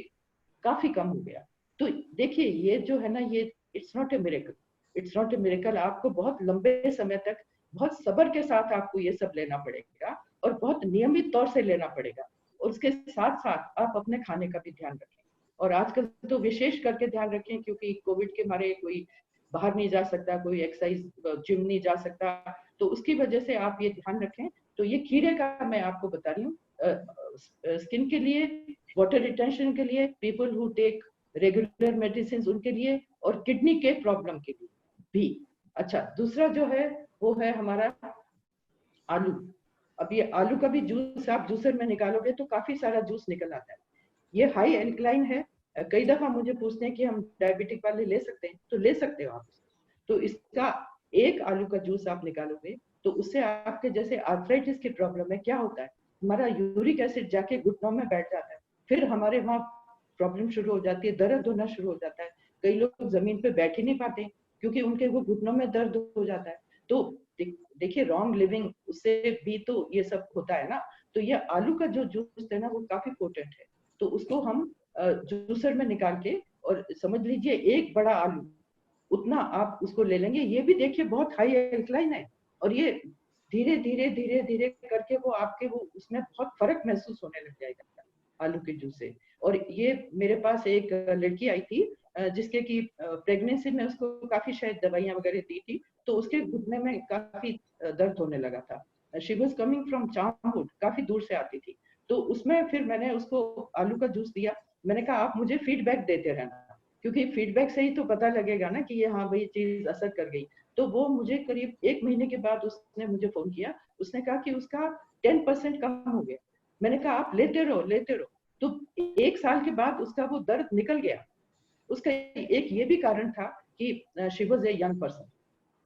काफी कम हो गया। तो देखिए ये जो है ना, ये it's not a miracle, it's not a miracle. आपको बहुत लंबे समय तक बहुत सब्र के साथ आपको ये सब लेना पड़ेगा, और बहुत नियमित तौर से लेना पड़ेगा, और उसके साथ साथ आप अपने खाने का भी ध्यान रखें। और आजकल तो विशेष करके ध्यान रखें, क्योंकि कोविड के मारे कोई बाहर नहीं जा सकता, कोई एक्सरसाइज जिम नहीं जा सकता, तो उसकी वजह से आप ये ध्यान रखें। तो ये खीरे का मैं आपको बता रही हूँ, स्किन के लिए, वाटर रिटेंशन के लिए, people who take regular medicine उनके लिए, और किडनी के प्रॉब्लम के लिए भी। अच्छा, दूसरा जो है वो है हमारा आलू। अब ये आलू का भी जूस आप जूसर में निकालोगे तो काफी सारा जूस निकल आता है। ये हाई एल्कलाइन है। कई दफा मुझे पूछते हैं कि हम डायबिटिक वाले ले सकते हैं, तो ले सकते हो आप। तो इसका एक आलू का जूस आप निकालोगे तो उससे आपके जैसे आर्थराइटिस की प्रॉब्लम है, क्या होता है, हमारा यूरिक एसिड जाके घुटनों में बैठ जाता है, फिर हमारे वहाँ प्रॉब्लम शुरू हो जाती है, दर्द होना शुरू हो जाता है। कई लोग जमीन पे बैठ ही नहीं पाते क्योंकि उनके वो घुटनों में दर्द हो जाता है। तो देखिए रॉन्ग लिविंग उससे भी तो ये सब होता है ना। तो ये आलू का जो जूस है ना वो काफी पोटेंट है। तो उसको हम जूसर में निकाल के, और समझ लीजिए एक बड़ा आलू उतना आप उसको ले लेंगे। ये भी देखिए बहुत हाई एल्कलाइन है, और ये धीरे धीरे धीरे धीरे करके वो आपके वो उसमें बहुत फर्क महसूस होने लग जाएगा आलू के जूस से। और ये मेरे पास एक लड़की आई थी जिसके की प्रेगनेंसी में उसको काफी शायद दवाइयां वगैरह दी थी, तो उसके घुटने में काफी दर्द होने लगा था। शी वॉज कमिंग फ्रॉम चामवुड, काफी दूर से आती थी। तो उसमें फिर मैंने उसको आलू का जूस दिया। मैंने कहा आप मुझे फीडबैक देते रहना, क्योंकि फीडबैक से ही तो पता लगेगा ना कि ये हाँ भाई चीज असर कर गई। तो वो मुझे करीब 1 महीने के बाद उसने मुझे फोन किया, उसने कहा कि उसका 10% कम हो गया। मैंने कहा आप लेते रहो लेते रहो। तो 1 साल के बाद उसका वो दर्द निकल गया। उसका एक ये भी कारण था कि she was a young person.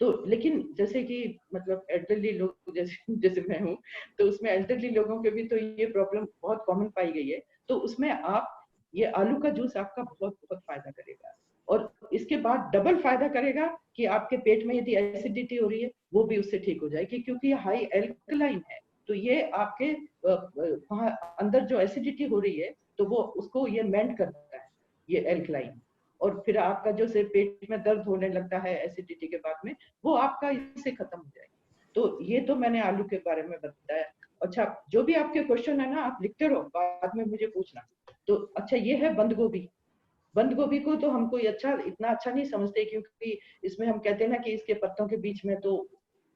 तो लेकिन जैसे कि मतलब एल्डरली लोग जैसे जैसे मैं हूँ, तो उसमें एल्डरली लोगों के भी तो ये प्रॉब्लम बहुत कॉमन पाई गई है। तो उसमें आप ये आलू का जूस आपका बहुत बहुत फायदा करेगा, और इसके बाद डबल फायदा करेगा कि आपके पेट में यदि एसिडिटी हो रही है वो भी उससे ठीक हो जाएगी, क्योंकि ये हाई एल्कलाइन है। तो ये आपके वहाँ अंदर जो एसिडिटी हो रही है तो वो उसको ये मेंट करता है ये एल्कलाइन। और फिर आपका जो से पेट में दर्द होने लगता है एसिडिटी के बाद में, वो आपका इससे खत्म हो जाएगा। तो ये तो मैंने आलू के बारे में बताया। अच्छा, जो भी आपके क्वेश्चन है ना आप लिखते रहो, बाद में मुझे पूछना। तो अच्छा, ये है बंद गोभी। बंद गोभी को तो हम कोई अच्छा इतना अच्छा नहीं समझते, क्योंकि इसमें हम कहते हैं ना कि इसके पत्तों के बीच में तो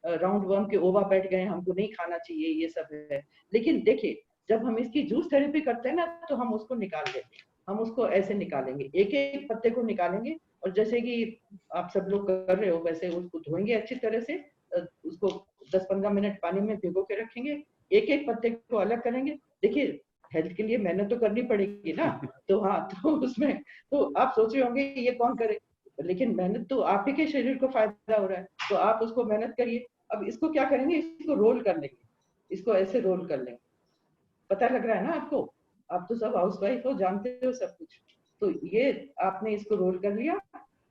राउंड वर्म के ओवा बैठ गए, हमको नहीं खाना चाहिए, ये सब है। लेकिन देखिए जब हम इसकी जूस थेरेपी करते हैं ना तो हम उसको निकाल लेते हैं। हम उसको ऐसे निकालेंगे, एक एक पत्ते को निकालेंगे, और जैसे कि आप सब लोग कर रहे हो वैसे उसको धोएंगे अच्छी तरह से, उसको 10-15 मिनट पानी में भिगो के रखेंगे, एक एक पत्ते को अलग करेंगे। देखिए हेल्थ के लिए मेहनत तो करनी पड़ेगी ना। तो हाँ, तो उसमें तो आप सोच रहे होंगे ये कौन करे, लेकिन मेहनत तो आप ही के शरीर को फायदा हो रहा है, तो आप उसको मेहनत करिए। अब इसको क्या करेंगे, इसको रोल कर लेंगे, इसको ऐसे रोल कर लेंगे, पता लग रहा है ना आपको? आप तो सब हाउसवाइफ हो, जानते हो सब कुछ। तो ये आपने इसको रोल कर लिया,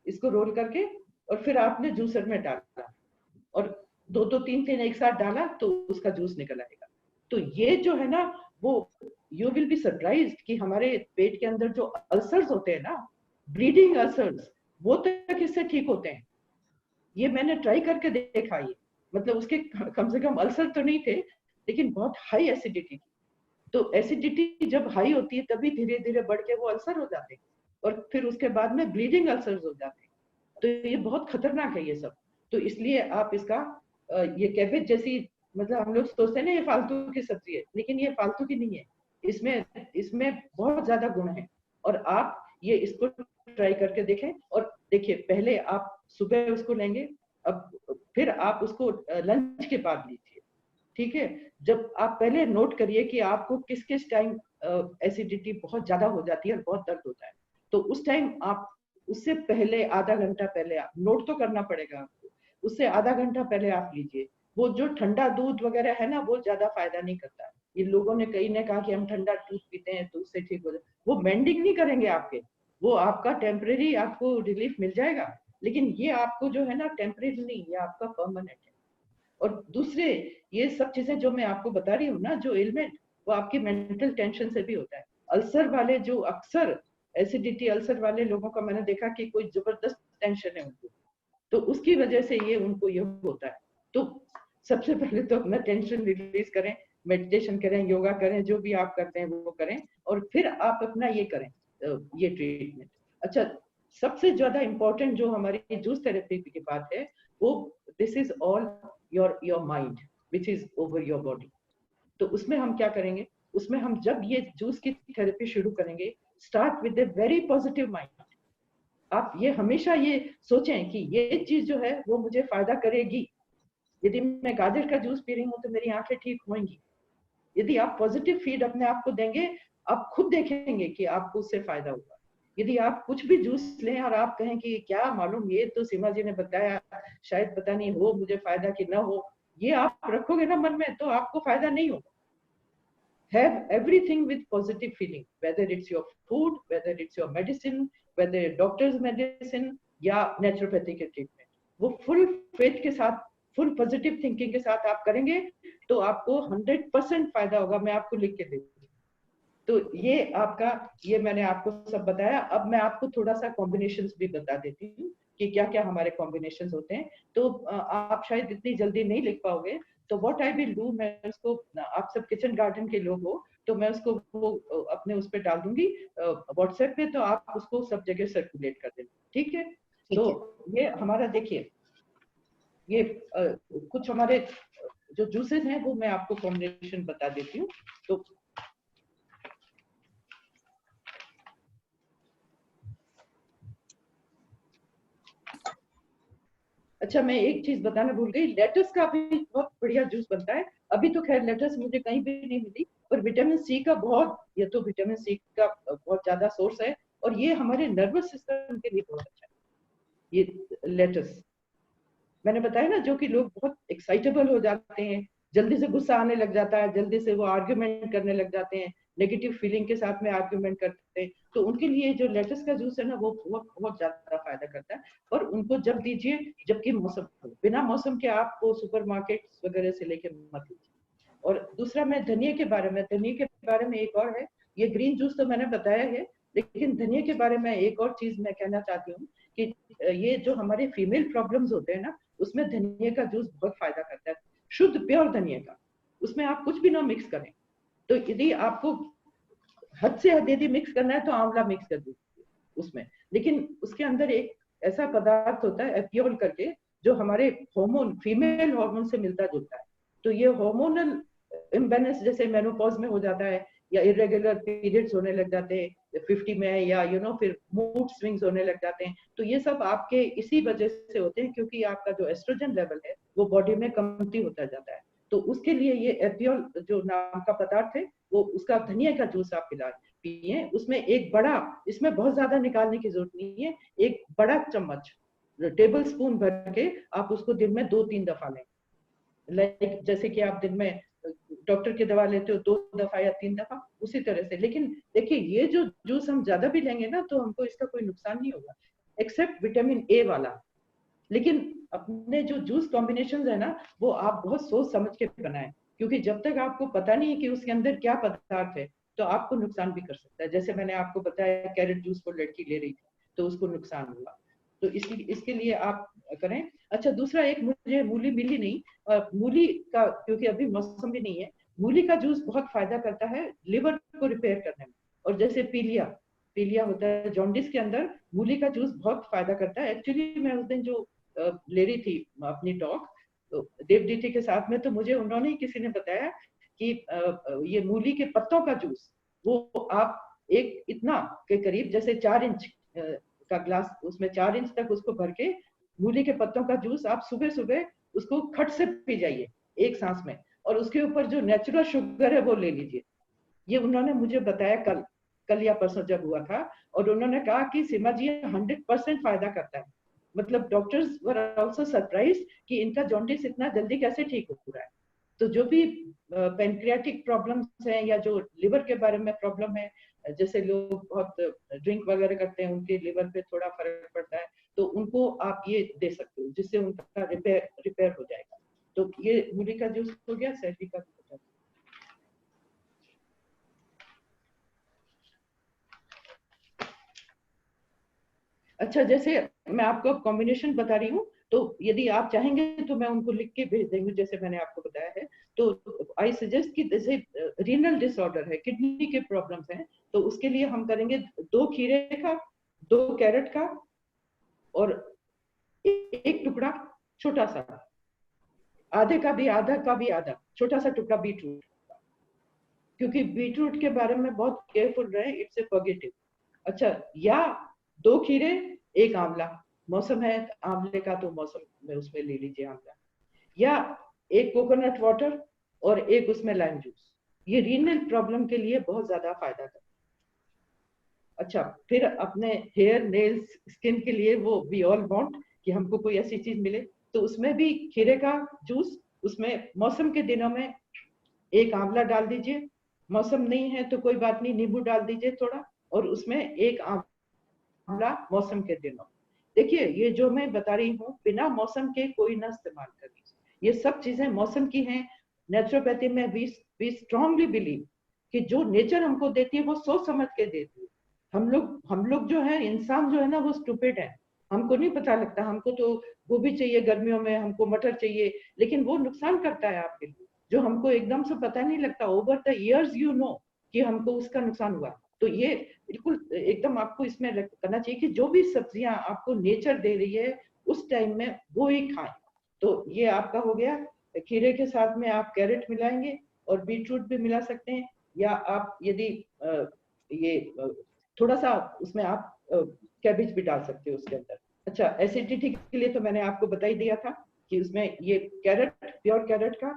इसको रोल करके और फिर आपने जूसर में डाला और दो दो तीन तीन एक साथ डाला तो उसका जूस निकल आएगा। तो ये जो है ना, वो यू विल बी सरप्राइज्ड कि हमारे पेट के अंदर जो अल्सर्स होते हैं ना, ब्लीडिंग अल्सर्स, वो तक इससे ठीक होते हैं। ये मैंने ट्राई करके देखा। ये मतलब उसके कम से कम अल्सर तो नहीं थे, लेकिन बहुत हाई एसिडिटी थी। तो एसिडिटी जब हाई होती है तभी धीरे धीरे बढ़ के वो अल्सर हो जाते हैं और फिर उसके बाद में ब्लीडिंग अल्सर्स हो जाते हैं। तो ये बहुत खतरनाक है ये सब। तो इसलिए आप इसका ये कैबेज जैसी, मतलब हम लोग सोचते हैं ना ये फालतू की सब्जी है, लेकिन ये फालतू की नहीं है। इसमें इसमें बहुत ज्यादा गुण है। और आप ये इसको ट्राई करके देखें। और देखिए, पहले आप सुबह उसको लेंगे, अब फिर आप उसको लंच के बाद लीजिए, ठीक है? जब आप पहले नोट करिए कि आपको किस किस टाइम एसिडिटी बहुत ज्यादा हो जाती है और बहुत दर्द होता है, तो उस टाइम आप उससे पहले आधा घंटा पहले, आप नोट तो करना पड़ेगा आपको, उससे आधा घंटा पहले आप लीजिए। वो जो ठंडा दूध वगैरह है ना, वो ज्यादा फायदा नहीं करता है। ये लोगों ने, कई ने कहा कि हम ठंडा दूध पीते हैं तो उससे ठीक हो जाए, वो मेंडिंग नहीं करेंगे आपके। वो आपका टेम्परेरी आपको रिलीफ मिल जाएगा, लेकिन ये आपको जो है ना टेम्परेरी नहीं, ये आपका परमानेंट है। और दूसरे, ये सब चीजें जो मैं आपको बता रही हूँ ना, जो एलिमेंट, वो आपकी मेंटल टेंशन से भी होता है। अल्सर वाले जो अक्सर एसिडिटी अल्सर वाले लोगों का मैंने देखा कि कोई जबरदस्त टेंशन है उनको, तो उसकी वजह से ये उनको ये होता है। तो सबसे पहले तो अपना टेंशन रिलीज करें, मेडिटेशन करें, योगा करें, जो भी आप करते हैं वो करें, और फिर आप अपना ये करें, ये ट्रीटमेंट। अच्छा, सबसे ज्यादा इंपॉर्टेंट जो हमारी जूस थेरेपी की बात है, वो this is all your mind which is over your body. तो उसमें हम क्या करेंगे, उसमें हम जब ये जूस की थेरेपी शुरू करेंगे, start with a very positive mind. आप ये हमेशा ये सोचें कि ये चीज जो है वो मुझे फायदा करेगी। यदि मैं गाजर का जूस पी रही हूँ तो मेरी आंखें ठीक होंगी। यदि आप पॉजिटिव फीड अपने आप को देंगे, आप खुद देखेंगे कि आपको उससे फायदा होगा। यदि आप कुछ भी जूस लें और आप कहें कि क्या मालूम, ये तो सीमा जी ने बताया, शायद पता नहीं हो मुझे फायदा कि ना हो, ये आप रखोगे ना मन में, तो आपको फायदा नहीं होगा। Have everything with positive feeling, whether it's your food, whether it's your medicine, whether doctor's medicine या नेचुरोपैथी के ट्रीटमेंट, वो फुल फेथ के साथ, फुल पॉजिटिव थिंकिंग के साथ आप करेंगे तो आपको 100% फायदा होगा। मैं आपको लिख के दूंगी। तो ये आपका, ये मैंने आपको सब बताया। अब मैं आपको थोड़ा सा कॉम्बिनेशंस भी बता देती हूँ कि क्या क्या हमारे कॉम्बिनेशंस होते हैं। तो आप शायद इतनी जल्दी नहीं लिख पाओगे, तो व्हाट आई विल डू, मैं उसको, आप सब किचन गार्डन के लोग हो तो मैं उसको वो अपने उस पर डाल दूंगी व्हाट्सएप पे, तो आप उसको सब जगह सर्कुलेट कर देना, ठीक है? तो ये हमारा देखिए, ये कुछ हमारे जो जूसेस हैं वो मैं आपको कॉम्बिनेशन बता देती हूँ। तो अच्छा, मैं एक चीज बताना भूल गई, लेटस का भी बहुत बढ़िया जूस बनता है। अभी तो खैर लेटस मुझे कहीं भी नहीं मिली, पर विटामिन सी का बहुत, ये तो विटामिन सी का बहुत ज्यादा सोर्स है, और ये हमारे नर्वस सिस्टम के लिए बहुत अच्छा है ये लेटस। मैंने बताया ना, जो कि लोग बहुत एक्साइटेबल हो जाते हैं, जल्दी से गुस्सा आने लग जाता है, जल्दी से वो आर्ग्यूमेंट करने लग जाते हैं, नेगेटिव फीलिंग के साथ में आर्ग्यूमेंट करते हैं, तो उनके लिए जो लेटस का जूस है ना, वो बहुत बहुत ज्यादा फायदा करता है। और उनको जब दीजिए, जबकि मौसम, बिना मौसम के आप वो सुपरमार्केट वगैरह से लेके मत लीजिए। और दूसरा, मैं धनिया के बारे में, धनिया के बारे में एक और है, ये ग्रीन जूस तो मैंने बताया है, लेकिन धनिया के बारे में एक और चीज मैं कहना चाहती हूँ कि ये जो हमारे फीमेल प्रॉब्लम्स होते हैं ना, उसमें धनिया का जूस बहुत फायदा करता है। शुद्ध प्योर धनिया का, उसमें आप कुछ भी ना मिक्स करें। तो यदि आपको हद से हद यदि मिक्स करना है तो आंवला मिक्स कर दीजिए उसमें, लेकिन उसके अंदर एक ऐसा पदार्थ होता है एपियोल करके, जो हमारे हार्मोन, फीमेल हार्मोन से मिलता जुलता है। तो ये हार्मोनल इम्बैलेंस जैसे मेनोपॉज में हो जाता है, या इरेगुलर पीरियड्स होने लग जाते हैं 50 में, या फिर मूड स्विंग्स होने लग जाते हैं, तो ये सब आपके इसी वजह से होते हैं, क्योंकि आपका जो एस्ट्रोजन लेवल है वो बॉडी में कमती होता जाता है। तो उसके लिए ये एपियोल जो नाम का पदार्थ है, वो उसका धनिया का जूस आप पिए। उसमें एक बड़ा, इसमें बहुत ज्यादा निकालने की जरूरत नहीं है, एक बड़ा चम्मच, टेबल स्पून भर के आप उसको दिन में 2-3 दफा लें। लाइक जैसे कि आप दिन में डॉक्टर की दवा लेते हो 2 दफा या 3 दफा, उसी तरह से। लेकिन देखिए ये जो जूस हम ज्यादा भी लेंगे ना तो हमको इसका कोई नुकसान नहीं होगा, एक्सेप्ट विटामिन ए वाला। लेकिन अपने जो जूस कॉम्बिनेशन है ना, वो आप बहुत सोच समझ के बनाएं, क्योंकि जब तक आपको पता नहीं है कि उसके अंदर क्या पदार्थ है तो आपको नुकसान भी कर सकता है। जैसे मैंने आपको बताया कैरेट जूस वो लड़की ले रही थी तो उसको नुकसान हुआ, तो इसके लिए आप करें। अच्छा, दूसरा एक मुझे मूली मिली नहीं, मूली का क्योंकि अभी मौसम भी नहीं है, मूली का जूस बहुत फायदा करता है लिवर को रिपेयर करने में। और जैसे पीलिया पीलिया होता है जॉन्डिस के अंदर, मूली का जूस बहुत फायदा करता है। एक्चुअली मैं उस दिन जो ले रही थी अपनी टॉक तो देवदीति के साथ में, तो मुझे उन्होंने किसी ने बताया कि ये मूली के पत्तों का जूस, वो आप एक इतना के करीब जैसे 4 इंच का ग्लास, उसमें 4 इंच तक उसको भर के मूली के पत्तों का जूस आप सुबह सुबह उसको खट से पी जाइए एक सांस में, और उसके ऊपर जो नेचुरल शुगर है वो ले लीजिए। ये उन्होंने मुझे बताया कल कल या परसों जब हुआ था, और उन्होंने कहा कि सीमा जी 100% फायदा करता है। मतलब डॉक्टर्स वर आल्सो सरप्राइज कि इनका जॉन्डिस इतना जल्दी कैसे ठीक हो रहा है। तो जो भी पेनक्रियाटिक प्रॉब्लम्स हैं या जो लिवर के बारे में प्रॉब्लम है, जैसे लोग बहुत ड्रिंक वगैरह करते हैं उनके लिवर पे थोड़ा फर्क पड़ता है, तो उनको आप ये दे सकते हो जिससे उनका रिपेयर हो जाएगा। तो ये मूली का जूस हो गया, सैलरी का भी हो गया। अच्छा, जैसे मैं आपको कॉम्बिनेशन बता रही हूँ, तो यदि आप चाहेंगे तो मैं उनको लिख के भेज देंगी जैसे मैंने आपको बताया है। तो आई सजेस्ट कि जैसे रीनल डिसऑर्डर है, किडनी के प्रॉब्लम्स हैं, तो उसके लिए हम करेंगे 2 खीरे का, 2 कैरेट का, और एक टुकड़ा छोटा सा, आधा का भी आधा छोटा सा टुकड़ा बीटरूट, क्योंकि बीटरूट के बारे में बहुत केयरफुल रहे, इट्स ए पॉजिटिव। अच्छा, या 2 खीरे, एक आंवला, मौसम है आंवले का तो मौसम में उसमें ले लीजिए आंवला, या एक कोकोनट वाटर और एक उसमें लाइम जूस। ये रीनल प्रॉब्लम के लिए बहुत ज्यादा फायदा करता है। अच्छा, फिर अपने हेयर नेल्स स्किन के लिए वो वी ऑल वांट कि हमको कोई ऐसी चीज मिले, तो उसमें भी खीरे का जूस, उसमें मौसम के दिनों में एक आंवला डाल दीजिए, मौसम नहीं है तो कोई बात नहीं, नींबू डाल दीजिए थोड़ा, और उसमें एक आंवला मौसम के दिनों। देखिए ये जो मैं बता रही हूँ बिना मौसम के कोई ना इस्तेमाल करिए, ये सब चीजें मौसम की हैं। नेचुरोपैथी में वी स्ट्रांगली बिलीव कि जो नेचर हमको देती है वो सोच समझ के देती है। हम लोग जो है, इंसान जो है ना, वो स्टूपिड है, हमको नहीं पता लगता। हमको तो गोभी चाहिए गर्मियों में, हमको मटर चाहिए, लेकिन वो नुकसान करता है आपके लिए, जो हमको एकदम से पता नहीं लगता। Over the years you know कि हमको उसका नुकसान हुआ। तो ये बिल्कुल एकदम आपको इसमें करना चाहिए कि जो भी सब्जियां आपको नेचर दे रही है उस टाइम में वो ही खाएं। तो ये आपका हो गया। खीरे के साथ में आप कैरेट मिलाएंगे और बीटरूट भी मिला सकते हैं, या आप यदि ये थोड़ा सा उसमें आप कैबेज भी डाल सकते हो उसके अंदर। अच्छा, एसिडिटी के लिए तो मैंने आपको बता ही दिया था कि उसमें ये कैरेट, प्योर कैरेट का,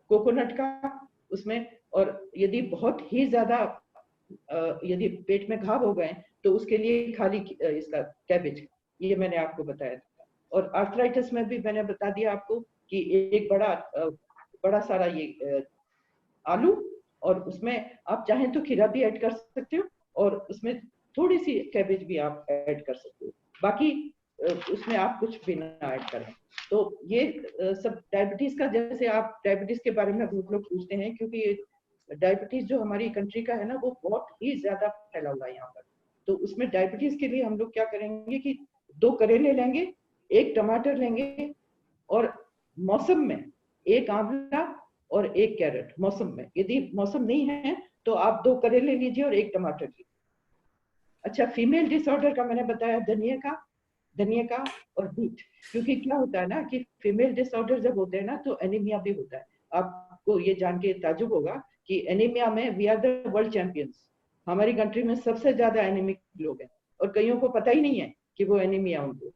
कोकोनट का उसमें, और यदि बहुत ही ज्यादा यदि पेट में घाव हो गए तो उसके लिए खाली इसका कैबेज, ये मैंने आपको बताया था। और आर्थराइटिस में भी मैंने बता दिया आपको कि एक बड़ा सारा ये आलू, और उसमें आप चाहें तो खीरा भी ऐड कर सकते हो, और उसमें थोड़ी सी कैबेज भी आप ऐड कर सकते हो। बाकी उसमें आप कुछ भी ना ऐड करें। तो ये सब डायबिटीज का, जैसे आप डायबिटीज के बारे में बहुत लोग पूछते हैं, क्योंकि डायबिटीज जो हमारी कंट्री का है ना, वो बहुत ही ज्यादा फैला हुआ है यहाँ पर। तो उसमें डायबिटीज के लिए हम लोग क्या करेंगे कि 2 करेले लेंगे, एक टमाटर लेंगे, और मौसम में एक आंवला और एक कैरेट। मौसम में, यदि मौसम नहीं है तो आप 2 करेले लीजिए और एक टमाटर लीजिए। अच्छा, फीमेल डिसऑर्डर का मैंने बताया, धनिया का और बीट। क्योंकि क्या होता है ना कि फीमेल डिसऑर्डर जब होते हैं ना तो एनीमिया भी होता है। आपको ये जान के ताज्जुब होगा कि एनीमिया में we are the world champions. हमारी कंट्री में सबसे ज्यादा एनीमिक लोग हैं, और कईयों को पता ही नहीं है कि वो एनीमिया उनको,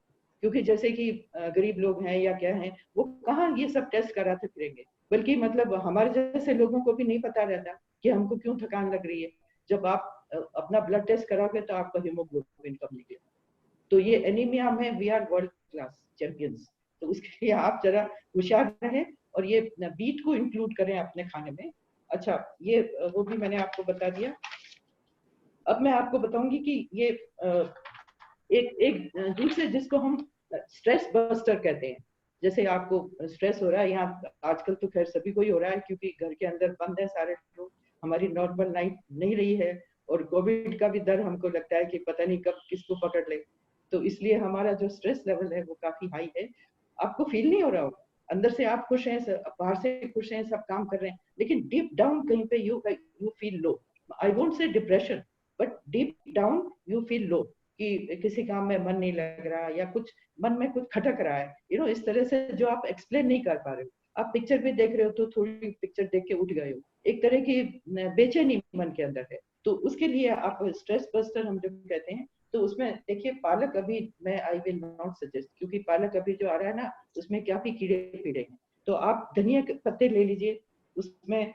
क्योंकि जैसे कि गरीब लोग हैं या क्या हैं, वो कहाँ ये सब टेस्ट कराते फिरेंगे। बल्कि मतलब हमारे जैसे लोगों को भी नहीं पता रहता कि हमको क्यों थकान लग रही है। जब आप अपना ब्लड टेस्ट कराओगे तो आपका हीमोग्लोबिन कम निकलेगा। तो ये एनीमिया में we are world class champions. तो उसके लिए आप जरा होशियार रहें और ये बीट को इंक्लूड करें अपने खाने में। अच्छा, ये वो भी मैंने आपको बता दिया। अब मैं आपको बताऊंगी कि ये एक जूस है जिसको हम स्ट्रेस बस्टर कहते हैं। जैसे आपको स्ट्रेस हो रहा है, यहाँ आजकल तो खैर सभी को ही हो रहा है क्योंकि घर के अंदर बंद है सारे लोग, हमारी नॉर्मल लाइफ नहीं रही है, और कोविड का भी डर हमको लगता है कि पता नहीं कब किसको पकड़ ले, तो इसलिए हमारा जो स्ट्रेस लेवल है वो काफी हाई है। आपको फील नहीं हो रहा होगा, अंदर से आप खुश हैं, बाहर से खुश हैं, सब काम कर रहे हैं, लेकिन डीप डाउन कहीं पे you feel low. I won't say depression, but deep down you feel low, कि किसी काम में मन नहीं लग रहा, या कुछ मन में कुछ खटक रहा है, इस तरह से जो आप एक्सप्लेन नहीं कर पा रहे हो। आप पिक्चर भी देख रहे हो तो थोड़ी पिक्चर देख के उठ गए हो, एक तरह की बेचैनी मन के अंदर है, तो उसके लिए आप स्ट्रेस बस्टर हम जो कहते हैं। तो उसमें देखिए पालक अभी मैं आई विल नॉट सजेस्ट, क्योंकि पालक अभी जो आ रहा है ना उसमें काफी कीड़े पीड़े हैं। तो आप धनिया के पत्ते ले लीजिए, उसमें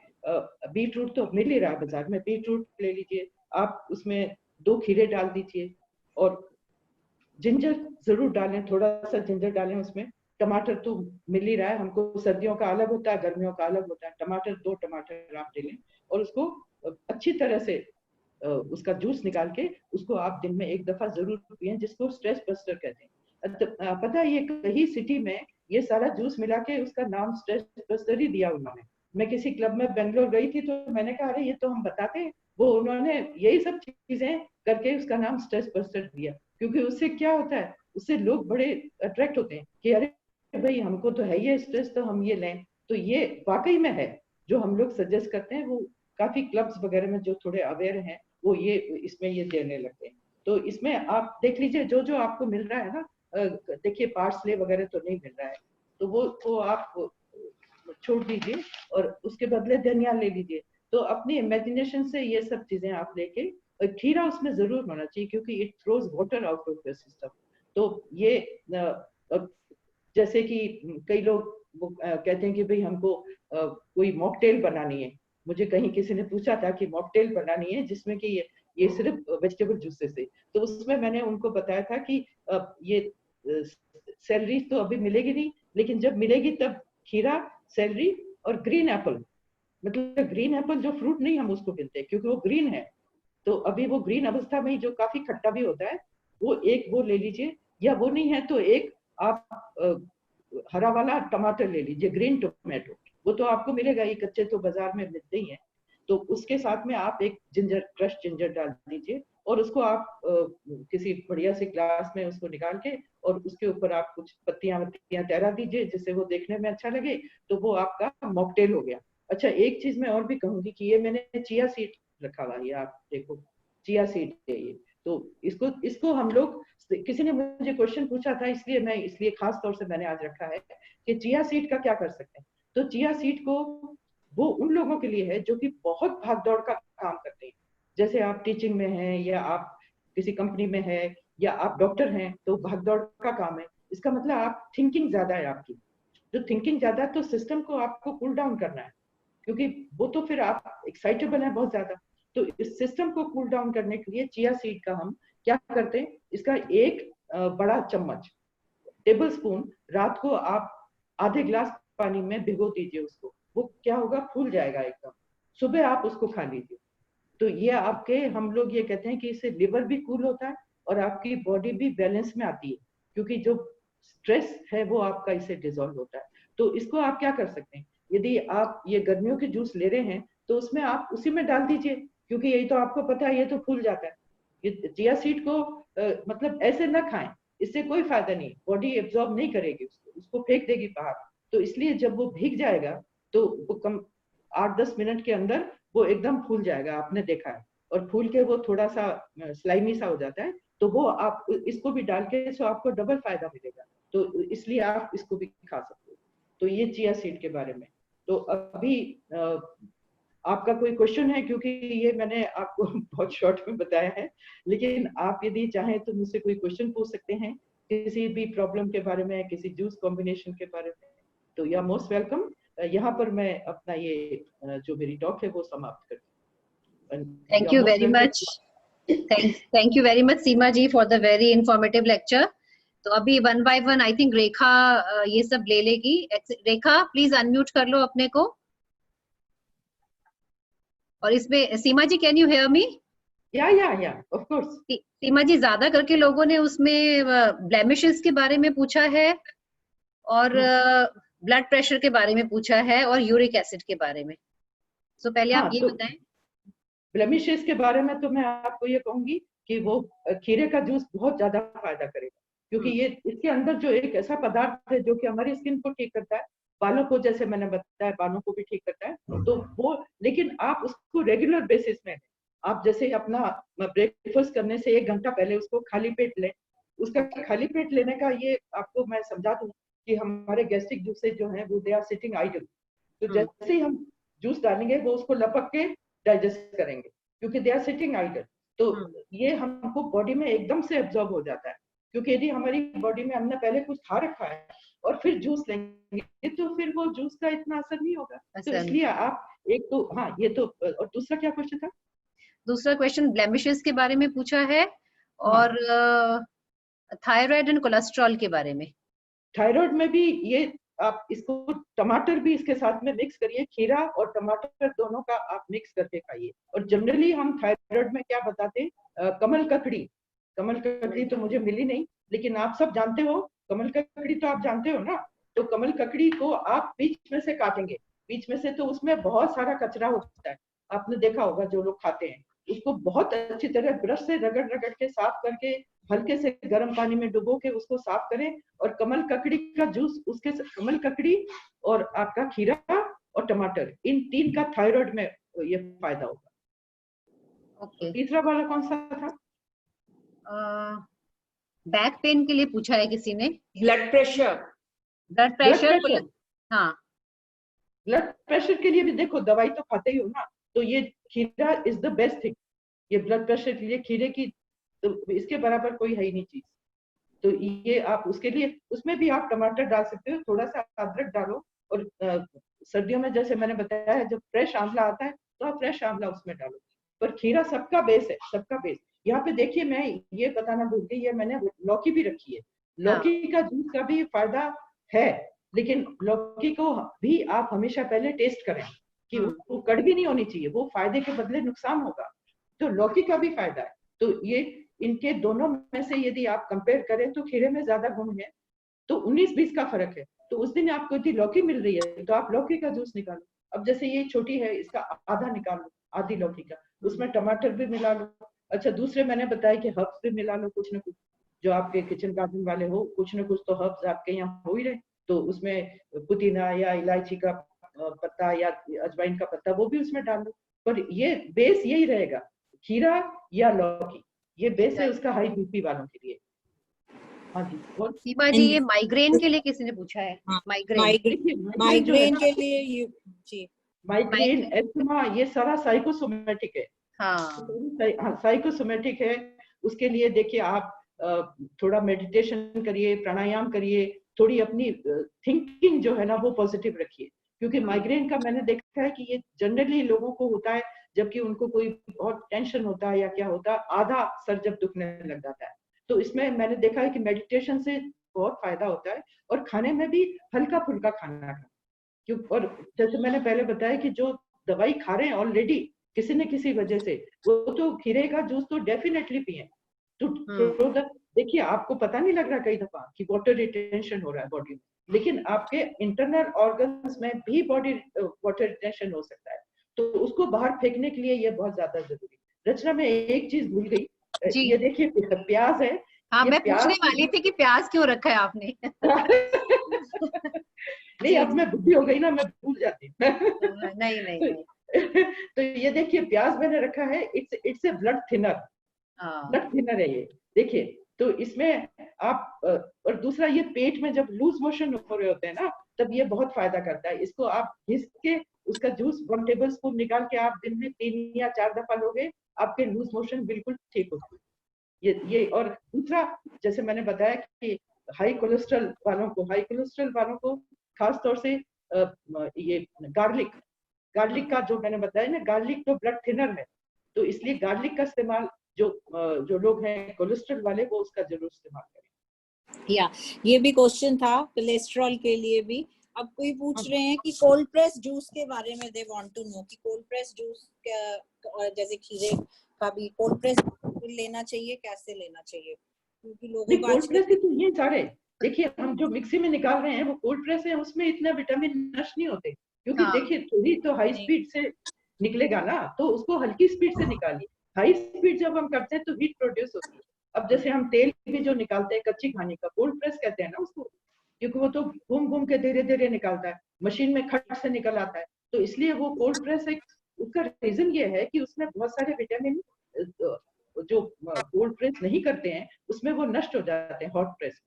बीट रूट तो मिल ही रहा है बाजार में, बीट रूट ले लीजिए, आप उसमें 2 खीरे डाल दीजिए, और जिंजर जरूर डालें, थोड़ा सा जिंजर डालें उसमें। टमाटर तो मिल ही रहा है हमको, सर्दियों का अलग होता है, गर्मियों का अलग होता है। टमाटर 2 टमाटर आप ले लें, और उसको अच्छी तरह से उसका जूस निकाल के उसको आप दिन में 1 दफा जरूर पिएं, जिसको स्ट्रेस बस्टर कहते हैं। पता है ये कहीं सिटी में ये सारा जूस मिला के उसका नाम स्ट्रेस बस्टर ही दिया उन्होंने। मैं किसी क्लब में बेंगलोर गई थी तो मैंने कहा अरे ये तो हम बताते हैं, वो उन्होंने यही सब चीजें करके उसका नाम स्ट्रेस बस्टर दिया, क्योंकि उससे क्या होता है, उससे लोग बड़े अट्रैक्ट होते हैं कि अरे भाई हमको तो है ये स्ट्रेस, तो हम ये लें। तो ये वाकई में है, जो हम लोग सजेस्ट करते हैं, वो काफी क्लब्स वगैरह में जो थोड़े अवेयर हैं वो ये इसमें ये देने लगते हैं। तो इसमें आप देख लीजिए जो जो आपको मिल रहा है ना, देखिए पार्सले वगैरह तो नहीं मिल रहा है, तो वो आप छोड़ दीजिए, और उसके बदले धनिया ले लीजिए। तो अपनी इमेजिनेशन से ये सब चीजें आप लेके, खीरा उसमें जरूर होना चाहिए क्योंकि it throws water out of the system. तो ये जैसे कि कई लोग कहते हैं कि भाई हमको कोई मॉकटेल बनानी है, मुझे कहीं किसी ने पूछा था कि मॉकटेल बनानी है जिसमें कि ये सिर्फ वेजिटेबल जूसेस से, तो उसमें मैंने उनको बताया था कि ये सैलरी तो अभी मिलेगी नहीं, लेकिन जब मिलेगी तब खीरा, सैलरी और ग्रीन एप्पल, मतलब ग्रीन एप्पल जो फ्रूट नहीं हम उसको गिनते क्योंकि वो ग्रीन है, तो अभी वो ग्रीन अवस्था में ही जो काफी खट्टा भी होता है, वो ले लीजिए, या वो नहीं है तो एक आप हरा वाला टमाटर ले लीजिए, ग्रीन टोमेटो, वो तो आपको मिलेगा ही, कच्चे तो बाजार में मिलते ही हैं। तो उसके साथ में आप एक जिंजर, क्रश जिंजर डाल दीजिए, और उसको आप किसी बढ़िया से ग्लास में उसको निकाल के, और उसके ऊपर आप कुछ पत्तियां तैरा दीजिए जिससे वो देखने में अच्छा लगे, तो वो आपका मॉकटेल हो गया। अच्छा, एक चीज मैं और भी कहूंगी कि ये मैंने चिया सीड रखा हुआ है, आप देखो चिया सीड है ये, तो इसको हम लोग, किसी ने मुझे क्वेश्चन पूछा था इसलिए खास तौर से मैंने आज रखा है कि चिया सीड का क्या कर सकते हैं। तो चिया सीड को वो उन लोगों के लिए है जो कि बहुत भाग दौड़ का काम करते हैं, जैसे आप टीचिंग में हैं, या आप किसी कंपनी में है, या आप डॉक्टर हैं, तो भाग दौड़ का काम है। इसका मतलब आप थिंकिंग ज्यादा है आपकी, जो थिंकिंग ज्यादा है तो सिस्टम को आपको कूल डाउन करना है, क्योंकि वो तो फिर आप एक्साइटेबल है बहुत ज्यादा। तो इस सिस्टम को कूल डाउन करने के लिए चिया सीड का हम क्या करते हैं, इसका एक बड़ा चम्मच, टेबल स्पून, रात को आप आधे ग्लास पानी में भिगो दीजिए उसको, वो क्या होगा, फूल जाएगा एकदम, सुबह आप उसको खा लीजिए। तो ये आपके, हम लोग ये कहते हैं कि इससे लिवर भी कूल होता है और आपकी बॉडी भी बैलेंस में आती है, क्योंकि जो स्ट्रेस है वो आपका इससे डिजोल्व होता है। तो इसको आप क्या कर सकते हैं, यदि आप ये गर्मियों के जूस ले रहे हैं तो उसमें आप उसी में डाल दीजिए, क्योंकि यही तो आपको पता है ये तो फूल जाता है। ये चिया सीड को मतलब ऐसे ना खाएं, इससे कोई फायदा नहीं, बॉडी एब्जॉर्ब नहीं करेगी उसको फेंक देगी बाहर। तो इसलिए जब वो भीग जाएगा तो वो कम 8-10 मिनट के अंदर वो एकदम फूल जाएगा, आपने देखा है, और फूल के वो थोड़ा सा स्लाइमी सा हो जाता है, तो वो आप इसको भी डाल के सो आपको डबल फायदा मिलेगा, तो इसलिए आप इसको भी खा सकते हो। तो ये चिया सीड के बारे में। तो अभी आपका कोई क्वेश्चन है, क्योंकि ये मैंने आपको बहुत शॉर्ट में बताया है, लेकिन आप यदि चाहें तो मुझसे कोई क्वेश्चन पूछ सकते हैं किसी भी प्रॉब्लम के बारे में, किसी जूस कॉम्बिनेशन के बारे में, तो यू आर मोस्ट वेलकम। यहाँ पर मैं अपना ये जो मेरी टॉक है वो समाप्त करती हूँ। Thank you very much. Thank you very much, Seema ji, for the very informative lecture. तो अभी 1 बाय 1 आई थिंक रेखा ये सब ले लेगी। रेखा प्लीज अनम्यूट कर लो अपने को। और इसमें सीमा जी, कैन यू हेयर मी? या ऑफ कोर्स। सीमा जी, ज्यादा करके लोगों ने उसमें ब्लेमिशेस के बारे में पूछा है और ब्लड प्रेशर के बारे में पूछा है और यूरिक एसिड के बारे में। तो पहले आप ये तो बताएं। ब्लेमिशेस के बारे में तो मैं आपको ये कहूंगी कि वो खीरे का जूस बहुत ज्यादा फायदा करेगा, क्योंकि ये इसके अंदर जो एक ऐसा पदार्थ है जो कि हमारी स्किन को ठीक करता है, बालों को, जैसे मैंने बताया, बालों को भी ठीक करता है। तो वो, लेकिन आप उसको रेगुलर बेसिस में, आप जैसे अपना ब्रेकफास्ट करने से 1 घंटा पहले उसको खाली पेट लें। उसका खाली पेट लेने का ये आपको मैं समझा दूं कि हमारे गैस्ट्रिक जूसेज जो है वो दे आर सिटिंग आइडल। तो जैसे ही हम जूस डालेंगे वो उसको लपक के डाइजेस्ट करेंगे, क्योंकि दे आर सिटिंग आइडल। तो ये हमको बॉडी में एकदम से एब्जॉर्ब हो जाता है, क्योंकि यदि हमारी बॉडी में हमने पहले कुछ खा रखा है और फिर जूस लेंगे तो फिर वो जूस का इतना असर नहीं होगा। तो इसलिए आप एक तो, हाँ ये तो, और दूसरा क्या क्वेश्चन था? दूसरा क्वेश्चन ब्लेमिशेस के बारे में पूछा है और थायराइड एंड कोलेस्ट्रॉल के बारे में। थायराइड में भी ये आप इसको, टमाटर भी इसके साथ में मिक्स करिए, खीरा और टमाटर दोनों का आप मिक्स करके खाइए। और जनरली हम थायराइड में क्या बताते हैं, कमल ककड़ी। कमल ककड़ी तो मुझे मिली नहीं, लेकिन आप सब जानते हो कमल ककड़ी, तो आप जानते हो ना। तो कमल ककड़ी को आप बीच में से काटेंगे, बीच में से, तो उसमें बहुत सारा कचरा होता है, आपने देखा होगा जो लोग खाते हैं। उसको बहुत अच्छी तरह ब्रश से रगड़ रगड़ के साफ करके हल्के से गर्म पानी में डुबो के उसको साफ करें, और कमल ककड़ी का जूस, उसके कमल ककड़ी और आपका खीरा और टमाटर, इन 3 का थायराइड में ये फायदा होगा। ओके। तीसरा वाला कौन सा था? बैक पेन के लिए पूछा है किसी ने। Blood pressure. ब्लड प्रेशर, हाँ। ब्लड प्रेशर के लिए भी देखो, दवाई तो खाते ही हो ना, तो ये खीरा इज द बेस्ट थिंग। ये ब्लड प्रेशर के लिए खीरे की तो इसके बराबर कोई है ही नहीं चीज। तो ये आप उसके लिए, उसमें भी आप टमाटर डाल सकते हो, थोड़ा सा अदरक डालो, और सर्दियों में जैसे मैंने बताया है, जब फ्रेश आंवला आता है तो आप फ्रेश आंवला उसमें डालो। पर खीरा सबका बेस है, सबका बेस। यहाँ पे देखिए, मैं ये बताना भूल गई, ये मैंने लौकी भी रखी है। लौकी का जूस का भी फायदा है, लेकिन लौकी को भी आप हमेशा पहले टेस्ट करें कि वो कड़वी नहीं होनी चाहिए, वो फायदे के बदले नुकसान होगा। तो लौकी का भी फायदा है। तो ये इनके दोनों में से यदि आप कंपेयर करें तो खीरे में ज्यादा गुण है, तो 19-20 का फर्क है। तो उस दिन आपको यदि लौकी मिल रही है तो आप लौकी का जूस निकालो। अब जैसे ये छोटी है, इसका आधा निकालो, आधी लौकी का, उसमें टमाटर भी मिला लो। अच्छा, दूसरे मैंने बताया कि हर्ब्स भी मिला लो, कुछ ना कुछ, जो आपके किचन गार्डन वाले हो, कुछ ना कुछ तो हर्ब्स आपके यहाँ हो ही रहे। तो उसमें पुदीना या इलायची का पत्ता या अजवाइन का पत्ता, वो भी उसमें डाल लो। पर ये बेस यही रहेगा, खीरा या लौकी, ये बेस है उसका हाई बीपी वालों के लिए। हाँ जी। और सीमा जी, ये माइग्रेन के लिए किसी ने पूछा है। माइग्रेन के लिए ये जी, माइग्रेन, एस्थमा, ये सारा साइकोसोमेटिक है। हाँ, साइकोसोमेटिक है। उसके लिए देखिए, आप थोड़ा मेडिटेशन करिए, प्राणायाम करिए, थोड़ी अपनी थिंकिंग जो है ना वो पॉजिटिव रखिए, क्योंकि माइग्रेन का मैंने देखा है कि ये जनरली लोगों को होता है जबकि उनको कोई बहुत टेंशन होता है या क्या होता है, आधा सर जब दुखने लग जाता है। तो इसमें मैंने देखा है कि मेडिटेशन से बहुत फायदा होता है, और खाने में भी हल्का फुल्का खाना है। क्यों? और जैसे मैंने पहले बताया कि जो दवाई खा रहे हैं ऑलरेडी किसी न किसी वजह से, वो तो खीरे का जूस तो डेफिनेटली पिए। तो देखिए, आपको पता नहीं लग रहा कई दफा कि वाटर रिटेंशन हो रहा है बॉडी में, लेकिन आपके इंटरनल ऑर्गन्स में भी बॉडी वाटर रिटेंशन हो सकता है। तो उसको बाहर फेंकने के लिए ये बहुत ज्यादा जरूरी है। रचना में एक चीज भूल गई, ये देखिए प्याज है। हाँ, मैं पूछने वाली थी कि प्याज क्यों रखा है आपने। नहीं, अब मैं बुद्धि हो गई ना, मैं भूल जाती हूँ। नहीं। तो ये देखिए, प्याज मैंने रखा है, it's a blood thinner. Blood thinner है ये, देखिए। तो इसमें आप और दूसरा, ये पेट में जब लूज मोशन हो रहे होते हैं ना, तब ये बहुत फायदा करता है। इसको आप घिस के उसका जूस 1 टेबल स्पून निकाल के आप दिन में 3 या 4 दफा लोगे, आपके लूज मोशन बिल्कुल ठीक होगा। ये और दूसरा, जैसे मैंने बताया कि हाई कोलेस्ट्रॉल वालों को खास तौर से ये गार्लिक का जो मैंने बताया ना, गार्लिक तो ब्लड थिनर है, तो इसलिए गार्लिक का इस्तेमाल जो लोग हैं कोलेस्ट्रॉल वाले, वो उसका जरूर इस्तेमाल करें। या ये भी क्वेश्चन था कोलेस्ट्रॉल के लिए भी। अब कोई पूछ रहे हैं कि कोल्ड प्रेस जूस के बारे में, दे वांट टू नो कि कोल्ड प्रेस जूस जैसे खीरे का भी कोल्ड प्रेस लेना चाहिए, कैसे लेना चाहिए, क्योंकि लोगों को कोल्ड प्रेस आजकल तो ये सारे देखिए हम जो मिक्सी में निकाल रहे हैं वो कोल्ड प्रेस है, उसमें इतना विटामिन नष्ट नहीं होते, क्योंकि हाँ। देखिए थोड़ी तो हाई स्पीड से निकलेगा ना, तो उसको हल्की स्पीड से निकालिए। हाई स्पीड जब हम करते हैं तो हीट प्रोड्यूस होती है। अब जैसे हम तेल भी जो निकालते हैं कच्ची घानी का, कोल्ड प्रेस कहते हैं ना उसको, क्योंकि वो तो घूम घूम के धीरे धीरे निकलता है, मशीन में खट से निकल आता है, तो इसलिए वो कोल्ड प्रेस एक, उसका रीजन ये है कि उसमें बहुत सारे विटामिन जो कोल्ड प्रेस नहीं करते हैं उसमें वो नष्ट हो जाते हैं। हॉट प्रेस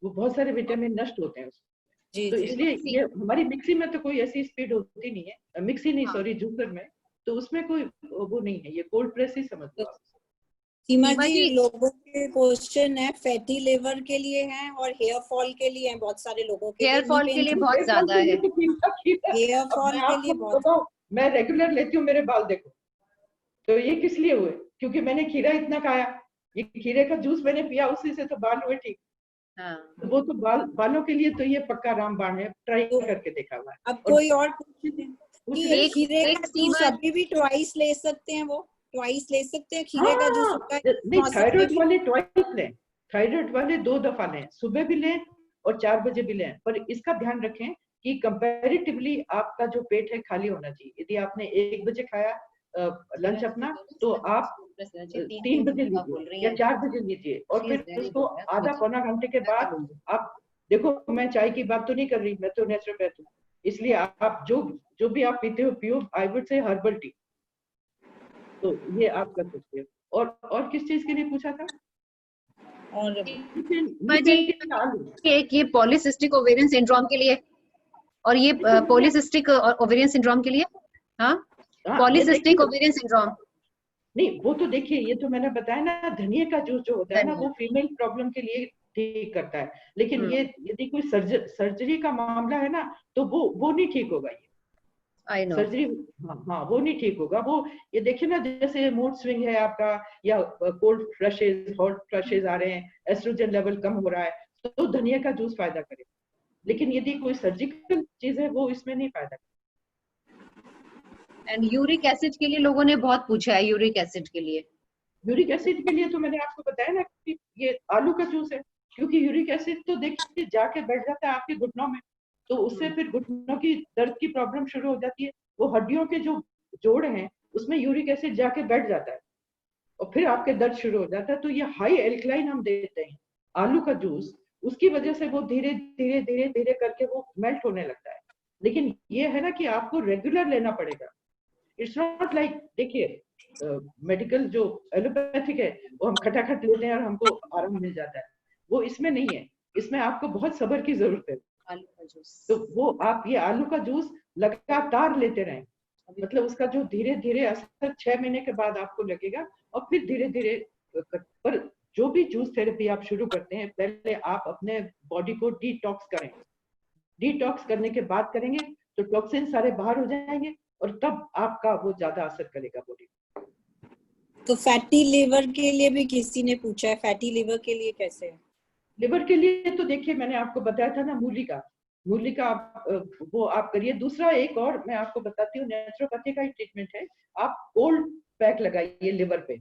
वो बहुत सारे विटामिन नष्ट होते हैं उसमें, तो इसलिए ये हमारी मिक्सी में तो कोई ऐसी स्पीड होती नहीं है, मिक्सी नहीं सॉरी जूसर में, तो उसमें कोई वो नहीं है, ये कोल्ड प्रेस ही समझ लो। सीमा जी, लोगों के क्वेश्चन है फैटी लिवर के लिए हैं और हेयर फॉल के लिए हैं, बहुत सारे लोगों के हेयर फॉल के लिए बहुत ज्यादा है। हेयर फॉल के लिए बहुत, मैं रेगुलर लेती हूँ, मेरे बाल देखो, तो ये किस लिए हुए, क्योंकि मैंने खीरा इतना खाया, ये खीरे का जूस मैंने पिया, उसी से तो बाल हुए ठीक। हाँ। तो वो तो बालों के लिए तो ये पक्का रामबाण है, ट्राई करके देखा हुआ है। अब कोई और कि खीरे का जूस अभी भी ट्वाइस ले सकते हैं, वो ट्वाइस ले सकते हैं खीरे का जूस? नहीं, थायराइड वाले ट्वाइस लें, थायराइड वाले 2 दफा लें, सुबह भी लें और 4 बजे भी लें, पर इसका ध्यान रखें कि कंपैरेटिवली आपका जो पेट है खाली होना चाहिए। यदि आपने 1 बजे खाया लंच अपना, तो आप 3 बजे लीजिए या 4 बजे लीजिए, और फिर उसको आधा पौना घंटे के बाद आप देखो, मैं चाय की बात तो नहीं कर रही, मैं तो नेचुरोपैथ हूँ, इसलिए आप जो भी आप पीते हो पियो, I would say herbal tea, तो ये आप कर सकते हो। और किस चीज के लिए पूछा था? और एक ये पॉलीसिस्टिक ओवेरियन सिंड्रोम के लिए, और ये पॉलीसिस्टिक ओवेरियन सिंड्रोम के लिए, हाँ पॉलीसिस्टिक ओवेरियन सिंड्रोम। नहीं, वो तो देखिए, ये तो मैंने बताया ना, धनिया का जूस जो होता है ना, वो फीमेल प्रॉब्लम के लिए ठीक करता है, लेकिन ये यदि कोई सर्जरी का मामला है ना, तो वो नहीं ठीक होगा ये सर्जरी। हाँ, वो नहीं ठीक होगा। वो ये देखिए ना, जैसे मूड स्विंग है आपका, या कोल्ड फ्लशेज, हॉट फ्लशेज आ रहे हैं, एस्ट्रोजन लेवल कम हो रहा है, तो धनिया का जूस फायदा करे, लेकिन यदि कोई सर्जिकल चीज है वो इसमें नहीं फायदा। एंड यूरिक एसिड के लिए लोगों ने बहुत पूछा है, यूरिक एसिड के लिए तो मैंने आपको बताया ना कि ये आलू का जूस है, क्योंकि यूरिक एसिड तो देखिए जाके बैठ जाता है आपके घुटनों में, तो उससे फिर घुटनों की दर्द की प्रॉब्लम शुरू हो जाती है। वो हड्डियों के जो जोड़ हैं उसमें यूरिक एसिड जाके बैठ जाता है और फिर आपके दर्द शुरू हो जाता है। तो ये हाई एल्कलाइन हम देते हैं आलू का जूस, उसकी वजह से वो धीरे धीरे धीरे धीरे करके वो मेल्ट होने लगता है। लेकिन ये है ना कि आपको रेगुलर लेना पड़ेगा। इट्स नॉट लाइक, देखिए मेडिकल जो एलोपैथिक है वो हम खटाखट लेते हैं और हमको आराम मिल जाता है, वो इसमें नहीं है। इसमें आपको बहुत सब्र की जरूरत है। आलू का जूस, तो वो आप ये आलू का जूस लगातार लेते रहें, मतलब उसका जो धीरे धीरे असर 6 महीने के बाद आपको लगेगा, और फिर धीरे धीरे। पर जो भी जूस थेरेपी आप शुरू करते हैं, पहले आप अपने बॉडी को डिटॉक्स करें। डिटॉक्स करने के बाद करेंगे तो टॉक्सिन सारे बाहर हो जाएंगे और तब आपका वो ज्यादा असर करेगा बॉडी। तो फैटी लिवर के लिए भी किसी ने पूछा है, फैटी लिवर के लिए कैसे है? लिवर के लिए तो देखिए मैंने आपको बताया था ना, मूली का वो आप करिए। दूसरा एक और मैं आपको बताती हूँ, नेचुरोपैथी का ही ट्रीटमेंट है। आप कोल्ड पैक लगाइए लिवर पे,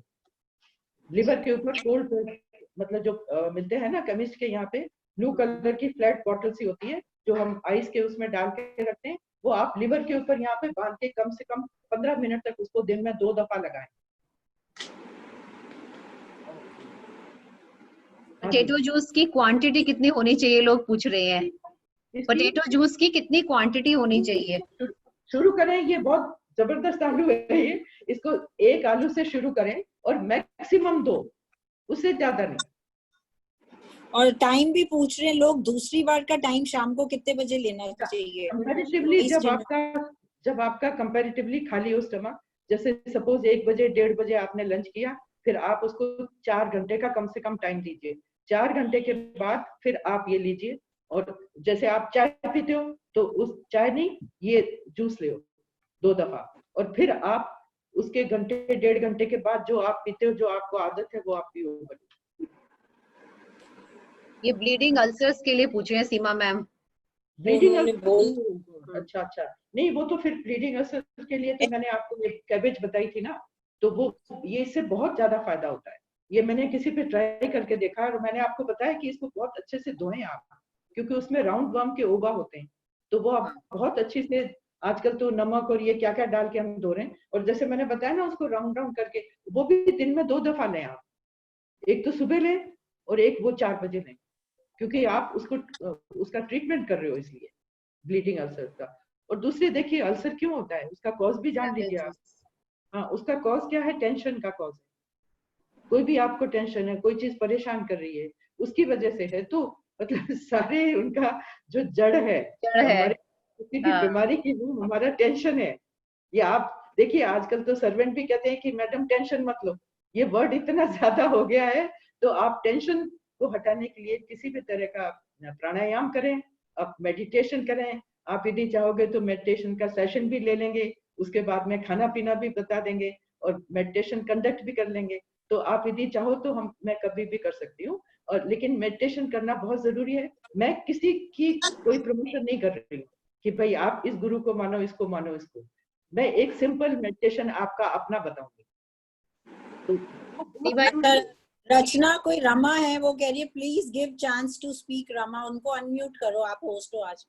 लिवर के ऊपर कोल्ड पैक, मतलब जो मिलते हैं ना केमिस्ट के यहाँ पे, ब्लू कलर की फ्लैट बॉटल सी होती है जो हम आइस के उसमें डाल के रखते हैं, वो आप लिवर के ऊपर यहाँ पे बांध के कम से कम 15 मिनट तक उसको दिन में 2 दफा लगाएं। पोटैटो जूस की क्वांटिटी कितनी होनी चाहिए, लोग पूछ रहे हैं। पोटैटो जूस की कितनी क्वांटिटी होनी चाहिए? शुरू करें, ये बहुत जबरदस्त आलू है ये, इसको 1 आलू से शुरू करें और मैक्सिमम 2, उससे ज्यादा नहीं। और टाइम भी पूछ रहे हैं लोग, दूसरी बार का टाइम शाम को कितने बजे लेना चाहिए? कंपैरेटिवली जब आपका कंपैरेटिवली खाली हो स्टमक, जैसे सपोज 1 बजे 1:30 बजे आपने लंच किया, फिर आप उसको 4 घंटे का कम से कम टाइम दीजिए। 4 घंटे के बाद फिर आप ये लीजिए, और जैसे आप चाय पीते हो तो उस चाय नहीं, ये जूस ले 2 दफा, और फिर आप उसके घंटे 1.5 घंटे के बाद जो आप पीते हो, जो आपको आदत है, वो आप पियो। ये ब्लीडिंग अल्सर्स के लिए पूछे हैं सीमा मैम। ब्लीडिंग उन्होंने बोल अच्छा अच्छा, नहीं वो तो फिर ब्लीडिंग अल्सर के लिए तो मैंने आपको ये कैबेज बताई थी ना, तो वो ये इससे बहुत ज्यादा फायदा होता है। ये मैंने किसी पे ट्राई करके देखा और मैंने आपको बताया कि इसको बहुत अच्छे से धोएं आप, क्योंकि उसमें राउंड वर्म के ओवा होते हैं, तो वो आप बहुत अच्छी से, आजकल तो नमक और ये क्या क्या डाल के हम धो रहे हैं, और जैसे मैंने बताया ना उसको राउंड राउंड करके, वो भी दिन में 2 दफा लें आप, एक तो सुबह लें और एक वो 4 बजे लें, क्योंकि आप उसको उसका ट्रीटमेंट कर रहे हो इसलिए ब्लीडिंग अल्सर का। और दूसरी देखिए अल्सर क्यों होता है, उसका कॉज भी जान लीजिए आप। हाँ, उसका कॉज क्या है, टेंशन का कॉज है। कोई भी आपको टेंशन है, कोई चीज परेशान कर रही है, उसकी वजह से है, तो मतलब सारे उनका जो जड़ है हमारे किसी भी बीमारी की, वो हमारा टेंशन है। ये आप देखिए आजकल तो सर्वेंट भी कहते हैं कि मैडम टेंशन मत लो, ये वर्ड इतना ज्यादा हो गया है, तो आप टेंशन को हटाने के लिए किसी भी तरह का प्राणायाम करें, आप मेडिटेशन करें। आप यदि चाहोगे तो मेडिटेशन का सेशन भी ले लेंगे, उसके बाद में खाना पीना भी बता देंगे और मेडिटेशन कंडक्ट भी कर लेंगे। तो आप यदि चाहो तो मैं कभी भी कर सकती हूँ, और लेकिन मेडिटेशन करना बहुत जरूरी है। मैं किसी की कोई प्रमोशन नहीं कर रही हूँ कि भाई आप इस गुरु को मानो, इसको मानो, इसको। मैं एक सिंपल मेडिटेशन आपका अपना बताऊंगी। तो रचना, कोई रमा है, वो कह रही है please give chance to speak. Rama, उनको अनम्यूट करो, आप होस्ट हो आज।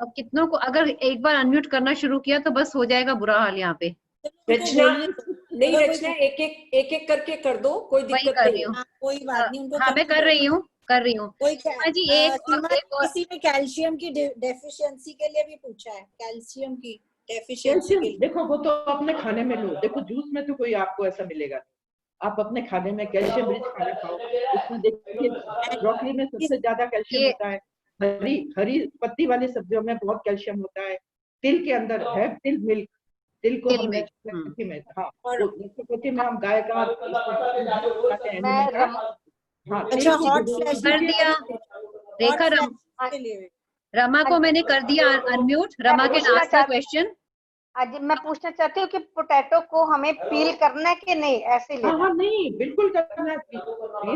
अब कितनों को अगर एक बार अनम्यूट करना शुरू किया तो बस हो जाएगा बुरा हाल यहाँ पे। रचना नहीं, रचना एक एक करके कर दो, कोई दिक्कत नहीं है। कोई बात नहीं, उनको हाँ मैं कर रही हूँ। कोई जी किसी ने कैल्शियम की डेफिशिएंसी के लिए भी पूछा है, कैल्शियम की डेफिशिएंसी के लिए। देखो वो तो अपने खाने में लो, देखो जूस में तो कोई आपको ऐसा मिलेगा नहीं, आप अपने खाने में कैल्शियम रिच खाना खाओ। उसमें देखिए ब्रोकली में सबसे ज्यादा कैल्शियम होता है, हरी पत्ती वाली सब्जियों में बहुत कैल्शियम होता है, तिल के अंदर है, तिल मिल्क, तिल को हम नेचुरोपैथी में, हाँ नेचुरोपैथी में हम गाय का अच्छा, हॉट फ्लैश कर दिया। रेखा रमा को मैंने कर दिया अनम्यूट। रमा के लास्ट का क्वेश्चन। आज मैं पूछना चाहती हूँ कि पोटैटो को हमें पील करना है कि नहीं, ऐसे लेना? हाँ नहीं, बिल्कुल करना है, पील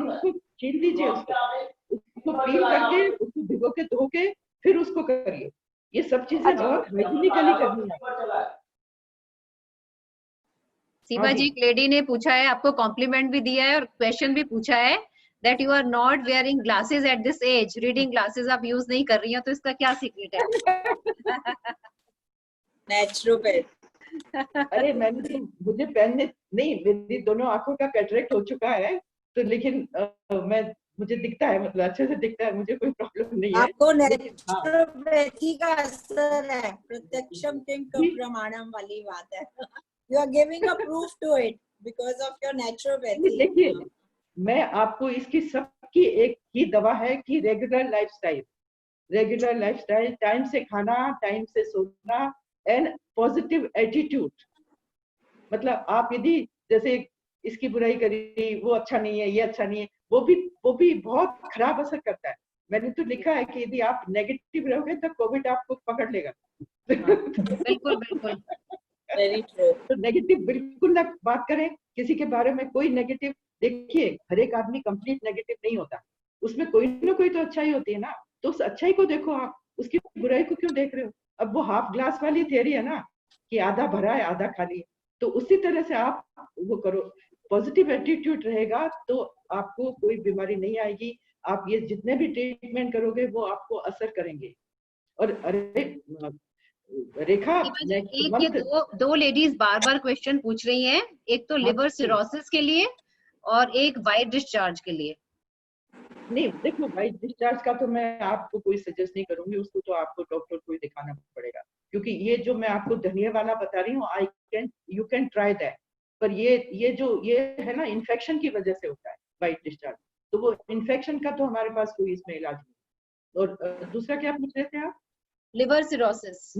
उसको छील दीजिए, उसको पील करके, उसको भिगो के धो के फिर उसको करिए। ये सब चीजें बहुत हाइजीनिकली करनी है। सीमा जी, एक लेडी ने पूछा है, आपको कॉम्प्लीमेंट भी दिया है और क्वेश्चन भी पूछा है that you are not wearing glasses at this age, reading glasses आप यूज नहीं कर रही हैं, तो इसका क्या सीक्रेट है? नेचुरोपैथ। अरे मैंने तो, मुझे पहनने नहीं, मेरी दोनों आंखों का कैटरेक्ट हो चुका है, तो लेकिन मुझे दिखता है, मतलब अच्छे से दिखता है, मुझे कोई प्रॉब्लम नहीं है। आपको नेचुरोपैथी का असर है, प्रत्यक्षम किम प्रमाणम वाली बात है। You are giving a proof to it because of your naturopathy. देखिए मैं आपको इसकी सबकी एक ही दवा है कि रेगुलर लाइफस्टाइल, टाइम से खाना, टाइम से सोना एंड पॉजिटिव एटीट्यूड। मतलब आप यदि जैसे इसकी बुराई करी, वो अच्छा नहीं है, ये अच्छा नहीं है, वो भी बहुत खराब असर करता है। मैंने तो लिखा है कि यदि आप नेगेटिव रहोगे तो कोविड आपको पकड़ लेगा। बिल्कुल बिल्कुल, वेरी ट्रू। तो नेगेटिव बिल्कुल ना बात करें किसी के बारे में, कोई नेगेटिव। देखिए हर एक आदमी कंप्लीट नेगेटिव नहीं होता, उसमें कोई ना कोई तो अच्छाई होती है ना, तो उस अच्छाई को देखो आप, उसकी बुराई को क्यों देख रहे हो? अब वो हाफ ग्लास वाली थियरी है ना कि आधा भरा है आधा खाली है, तो उसी तरह से आप वो करो। पॉजिटिव एटीट्यूड रहेगा तो आपको कोई बीमारी नहीं आएगी। आप ये जितने भी ट्रीटमेंट करोगे वो आपको असर करेंगे। और अरे रेखा, एक ये दो लेडीज बार बार क्वेश्चन पूछ रही हैं, एक तो लिवर सिरोसिस के लिए और एक वाइट डिस्चार्ज के लिए। नहीं देखो, वाइट डिस्चार्ज का तो मैं आपको कोई सजेस्ट नहीं करूंगी, उसको तो आपको डॉक्टर को ही दिखाना पड़ेगा, क्योंकि ये जो मैं आपको धनिया वाला बता रही हूँ, यू कैन ट्राई दैट। पर ये है ना, इन्फेक्शन की वजह से होता है वाइट डिस्चार्ज, तो वो इन्फेक्शन का तो हमारे पास कोई इसमें इलाज नहीं। और दूसरा क्या पूछ रहे थे आप? Liver cirrhosis.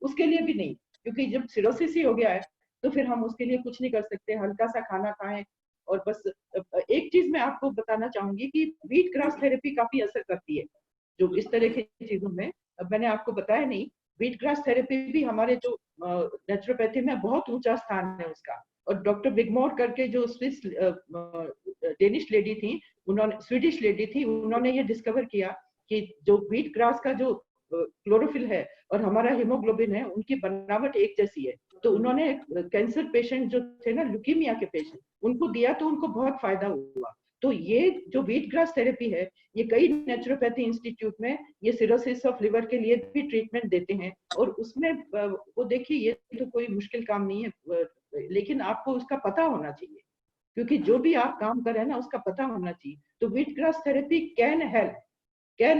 उसके लिए भी नहीं, क्योंकि जब सिरोसिस ही हो गया है तो फिर हम उसके लिए कुछ नहीं कर सकते। हल्का सा खाना खाएं, और बस एक चीज मैं आपको बताना चाहूंगी कि व्हीट ग्रास थेरेपी काफी असर करती है जो इस तरह की चीजों में। अब मैंने आपको बताया नहीं, व्हीट ग्रास थेरेपी भी हमारे जो नेचुरोपैथी में बहुत ऊंचा स्थान है उसका। और डॉक्टर बिगमोर करके जो स्विस डेनिश लेडी थी, उन्होंने, स्वीडिश लेडी थी, उन्होंने ये डिस्कवर किया कि जो व्हीट ग्रास का जो क्लोरोफिल है और हमारा हीमोग्लोबिन है, उनकी बनावट एक जैसी है। तो उन्होंने कैंसर पेशेंट जो थे ना, ल्यूकीमिया के पेशेंट, उनको दिया तो उनको बहुत फायदा हुआ। तो ये जो व्हीट ग्रास थेरेपी है, ये कई नेचुरोपैथी इंस्टीट्यूट में ये सिरोसिस ऑफ लिवर के लिए भी ट्रीटमेंट देते हैं, और उसमें वो देखिए ये तो कोई मुश्किल काम नहीं है, लेकिन आपको उसका पता होना चाहिए, क्योंकि जो भी आप काम कर रहे हैं ना, उसका पता होना चाहिए। तो wheat grass therapy can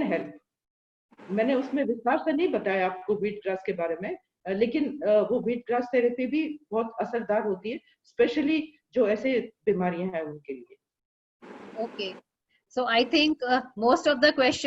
help. मैंने उसमें विस्तार से नहीं बताया आपको व्हीट ग्रास के बारे में, लेकिन वो व्हीट ग्रास थेरेपी भी बहुत असरदार होती है, स्पेशली जो ऐसे बीमारियां हैं उनके लिए। Okay. So I think most of the questions